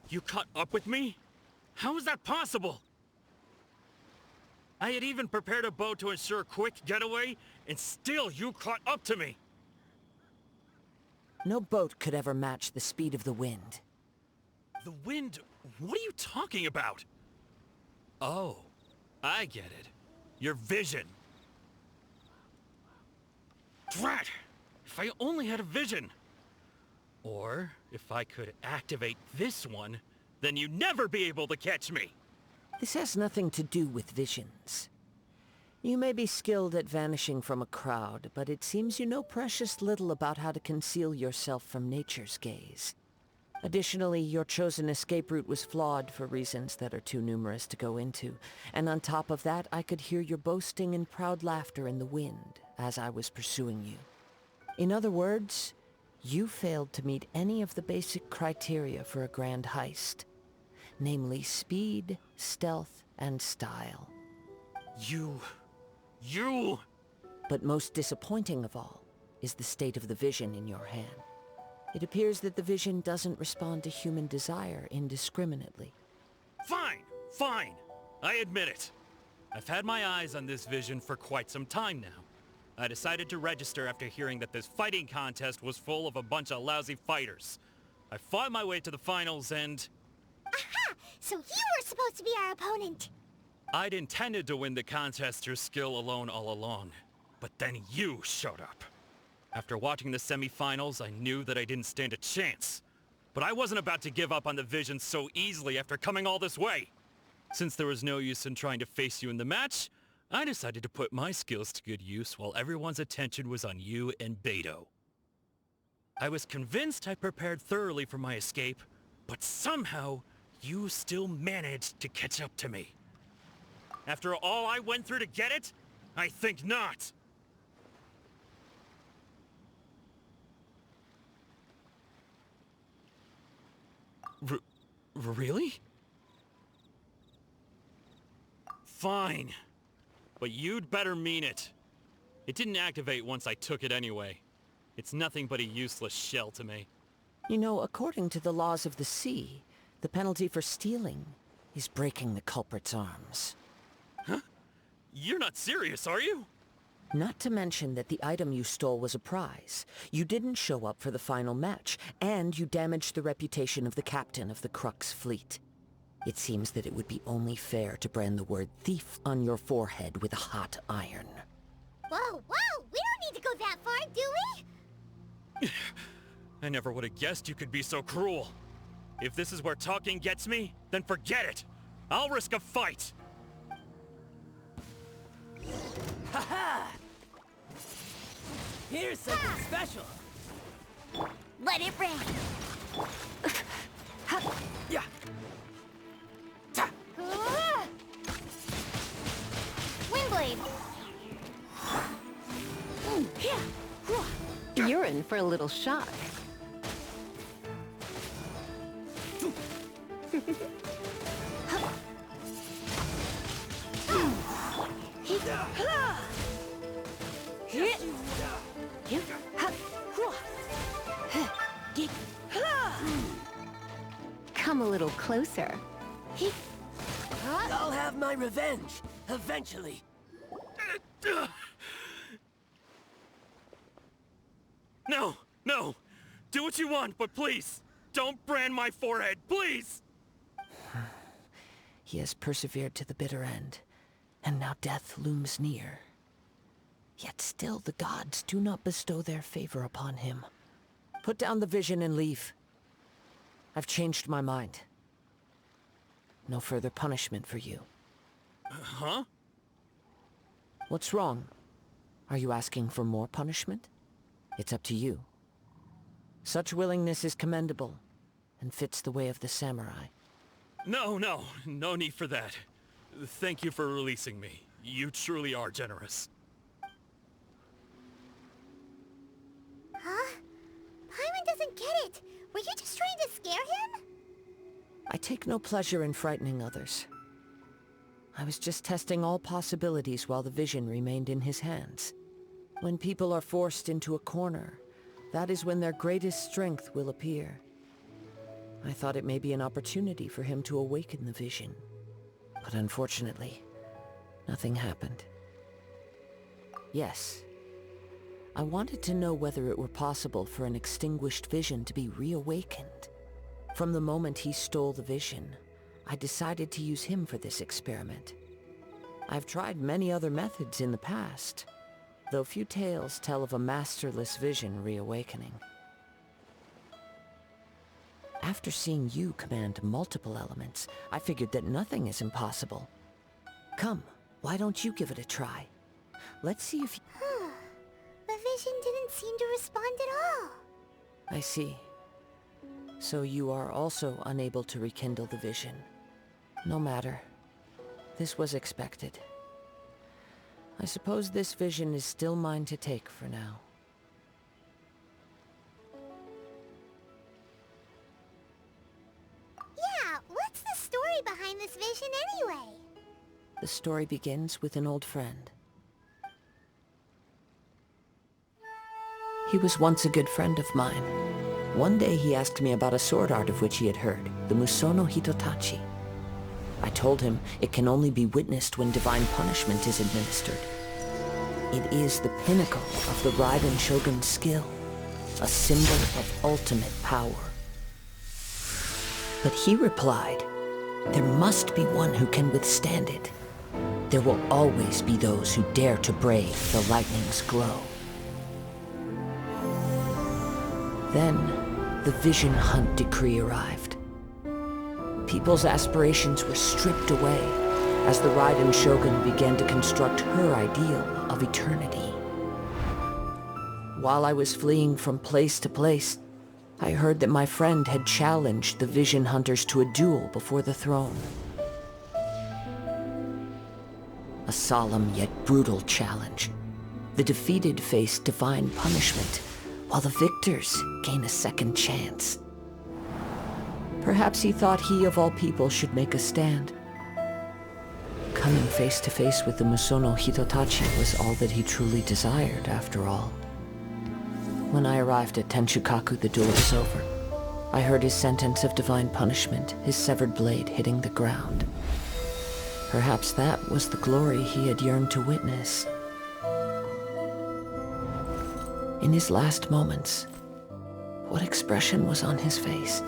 Speaker 14: You caught up with me? How is that possible? I had even prepared a boat to ensure a quick getaway, and still you caught up to me!
Speaker 5: No boat could ever match the speed of the wind.
Speaker 14: The wind? What are you talking about? Oh, I get it. Your vision. Drat! If I only had a vision! Or, if I could activate this one, then you'd never be able to catch me!
Speaker 5: This has nothing to do with visions. You may be skilled at vanishing from a crowd, but it seems you know precious little about how to conceal yourself from nature's gaze. Additionally, your chosen escape route was flawed for reasons that are too numerous to go into, and on top of that, I could hear your boasting and proud laughter in the wind as I was pursuing you. In other words, you failed to meet any of the basic criteria for a grand heist, namely speed, stealth, and style.
Speaker 14: You...
Speaker 5: But most disappointing of all is the state of the vision in your hand. It appears that the vision doesn't respond to human desire indiscriminately.
Speaker 14: Fine. I admit it. I've had my eyes on this vision for quite some time now. I decided to register after hearing that this fighting contest was full of a bunch of lousy fighters. I fought my way to the finals and...
Speaker 2: Aha! So you were supposed to be our opponent!
Speaker 14: I'd intended to win the contest through skill alone all along. But then you showed up. After watching the semi-finals, I knew that I didn't stand a chance. But I wasn't about to give up on the vision so easily after coming all this way. Since there was no use in trying to face you in the match, I decided to put my skills to good use while everyone's attention was on you and Beto. I was convinced I prepared thoroughly for my escape, but somehow you still managed to catch up to me. After all I went through to get it? I think not. Really? Fine. But you'd better mean it. It didn't activate once I took it anyway. It's nothing but a useless shell to me.
Speaker 5: You know, according to the laws of the sea, the penalty for stealing is breaking the culprit's arms.
Speaker 14: Huh? You're not serious, are you?
Speaker 5: Not to mention that the item you stole was a prize. You didn't show up for the final match, and you damaged the reputation of the captain of the Crux fleet. It seems that it would be only fair to brand the word thief on your forehead with a hot iron.
Speaker 2: Whoa! We don't need to go that far, do we?
Speaker 14: I never would have guessed you could be so cruel. If this is where talking gets me, then forget it. I'll risk a fight.
Speaker 1: Ha-ha! Here's something special.
Speaker 10: Let it rain.
Speaker 1: Yeah.
Speaker 10: Windblade.
Speaker 13: You're in for a little shock. Come a little closer.
Speaker 1: I'll have my revenge, eventually.
Speaker 14: No! Do what you want, but please, don't brand my forehead, please!
Speaker 5: He has persevered to the bitter end, and now death looms near. Yet still the gods do not bestow their favor upon him. Put down the vision and leave. I've changed my mind. No further punishment for you.
Speaker 14: Huh?
Speaker 5: What's wrong? Are you asking for more punishment? It's up to you. Such willingness is commendable, and fits the way of the samurai.
Speaker 14: No need for that. Thank you for releasing me. You truly are generous.
Speaker 2: Huh? Paimon doesn't get it. Were you just trying to scare him?
Speaker 5: I take no pleasure in frightening others. I was just testing all possibilities while the vision remained in his hands. When people are forced into a corner, that is when their greatest strength will appear. I thought it may be an opportunity for him to awaken the vision. But unfortunately, nothing happened. Yes, I wanted to know whether it were possible for an extinguished vision to be reawakened. From the moment he stole the vision, I decided to use him for this experiment. I've tried many other methods in the past, though few tales tell of a masterless vision reawakening. After seeing you command multiple elements, I figured that nothing is impossible. Come, Why don't you give it a try? Let's see if...
Speaker 2: The vision didn't seem to respond at all.
Speaker 5: I see. So you are also unable to rekindle the vision. No matter. This was expected. I suppose this vision is still mine to take for now.
Speaker 2: Yeah, what's the story behind this vision anyway?
Speaker 5: The story begins with an old friend. He was once a good friend of mine. One day he asked me about a sword art of which he had heard, the Musono Hitotachi. I told him it can only be witnessed when divine punishment is administered. It is the pinnacle of the Raiden Shogun's skill, a symbol of ultimate power. But he replied, there must be one who can withstand it. There will always be those who dare to brave the lightning's glow. Then, the Vision Hunt decree arrived. People's aspirations were stripped away as the Raiden Shogun began to construct her ideal of eternity. While I was fleeing from place to place, I heard that my friend had challenged the Vision Hunters to a duel before the throne. A solemn yet brutal challenge. The defeated face divine punishment, while the victors gain a second chance. Perhaps he thought he of all people should make a stand. Coming face to face with the Musono Hitotachi was all that he truly desired, after all. When I arrived at Tenshukaku, the duel was over. I heard his sentence of divine punishment, his severed blade hitting the ground. Perhaps that was the glory he had yearned to witness. In his last moments, what expression was on his face?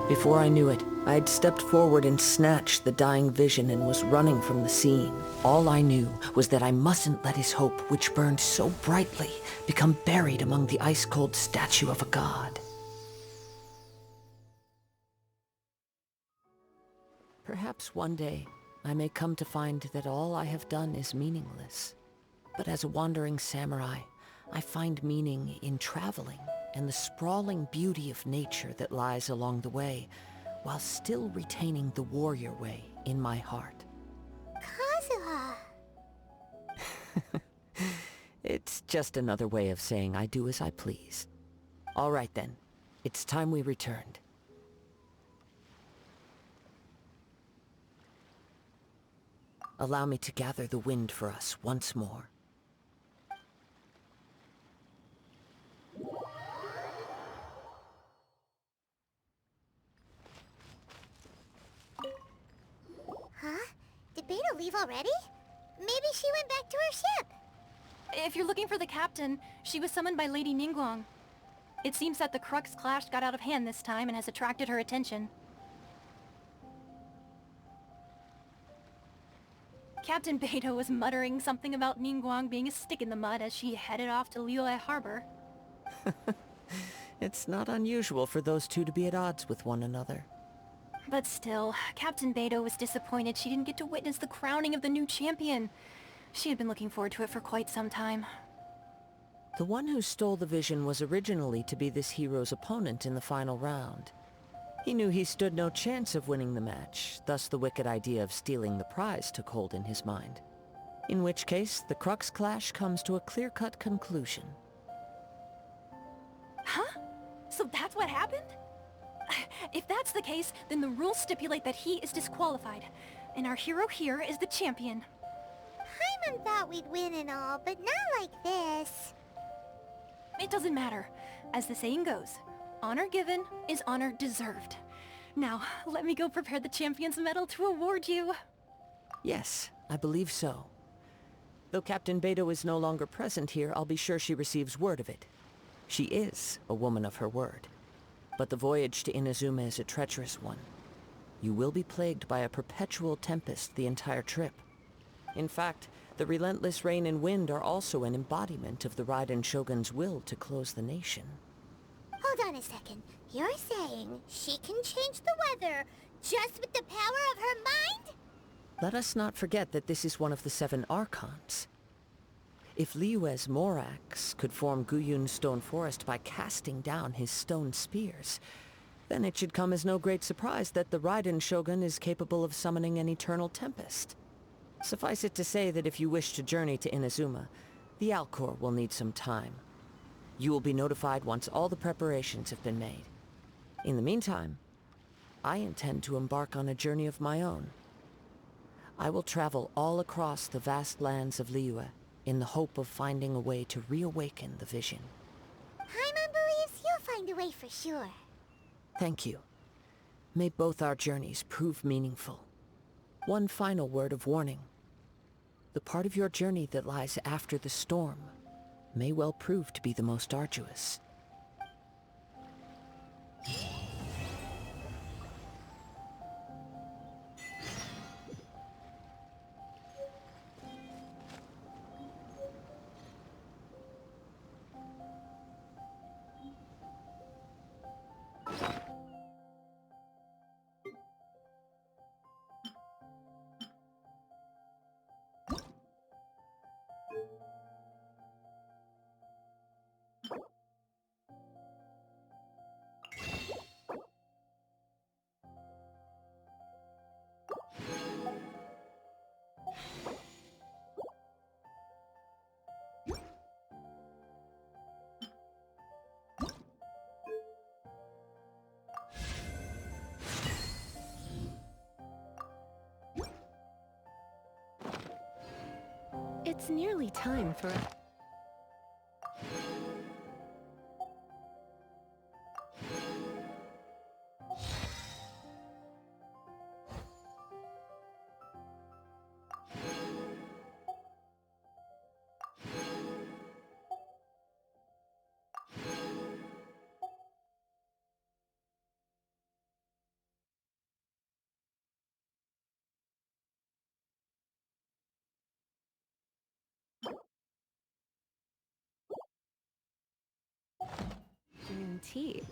Speaker 5: Before I knew it, I had stepped forward and snatched the dying vision and was running from the scene. All I knew was that I mustn't let his hope, which burned so brightly, become buried among the ice-cold statue of a god. Perhaps one day, I may come to find that all I have done is meaningless. But as a wandering samurai, I find meaning in traveling and the sprawling beauty of nature that lies along the way, while still retaining the warrior way in my heart.
Speaker 2: Kazuha!
Speaker 5: It's just another way of saying I do as I please. All right then, it's time we returned. Allow me to gather the wind for us once more.
Speaker 2: Huh? Did Beta leave already? Maybe she went back to her ship.
Speaker 10: If you're looking for the captain, she was summoned by Lady Ningguang. It seems that the Crux clash got out of hand this time and has attracted her attention. Captain Beto was muttering something about Ningguang being a stick in the mud as she headed off to Liyue Harbor.
Speaker 5: It's not unusual for those two to be at odds with one another.
Speaker 10: But still, Captain Beto was disappointed she didn't get to witness the crowning of the new champion. She had been looking forward to it for quite some time.
Speaker 5: The one who stole the vision was originally to be this hero's opponent in the final round. He knew he stood no chance of winning the match, thus the wicked idea of stealing the prize took hold in his mind. In which case, the Crux clash comes to a clear-cut conclusion.
Speaker 10: Huh? So that's what happened? If that's the case, then the rules stipulate that he is disqualified, and our hero here is the champion.
Speaker 2: Paimon thought we'd win and all, but not like this.
Speaker 10: It doesn't matter. As the saying goes, honor given is honor deserved. Now, let me go prepare the champion's medal to award you.
Speaker 5: Yes, I believe so. Though Captain Beto is no longer present here, I'll be sure she receives word of it. She is a woman of her word. But the voyage to Inazuma is a treacherous one. You will be plagued by a perpetual tempest the entire trip. In fact, the relentless rain and wind are also an embodiment of the Raiden Shogun's will to close the nation.
Speaker 2: Hold on a second. You're saying she can change the weather just with the power of her mind?
Speaker 5: Let us not forget that this is one of the 7 Archons. If Liyue's Morax could form Guyun's stone forest by casting down his stone spears, then it should come as no great surprise that the Raiden Shogun is capable of summoning an eternal tempest. Suffice it to say that if you wish to journey to Inazuma, the Alcor will need some time. You will be notified once all the preparations have been made. In the meantime, I intend to embark on a journey of my own. I will travel all across the vast lands of Liyue in the hope of finding a way to reawaken the vision.
Speaker 2: Paimon believes you'll find a way for sure.
Speaker 5: Thank you. May both our journeys prove meaningful. One final word of warning. The part of your journey that lies after the storm may well prove to be the most arduous.
Speaker 3: It's nearly time for a... tea.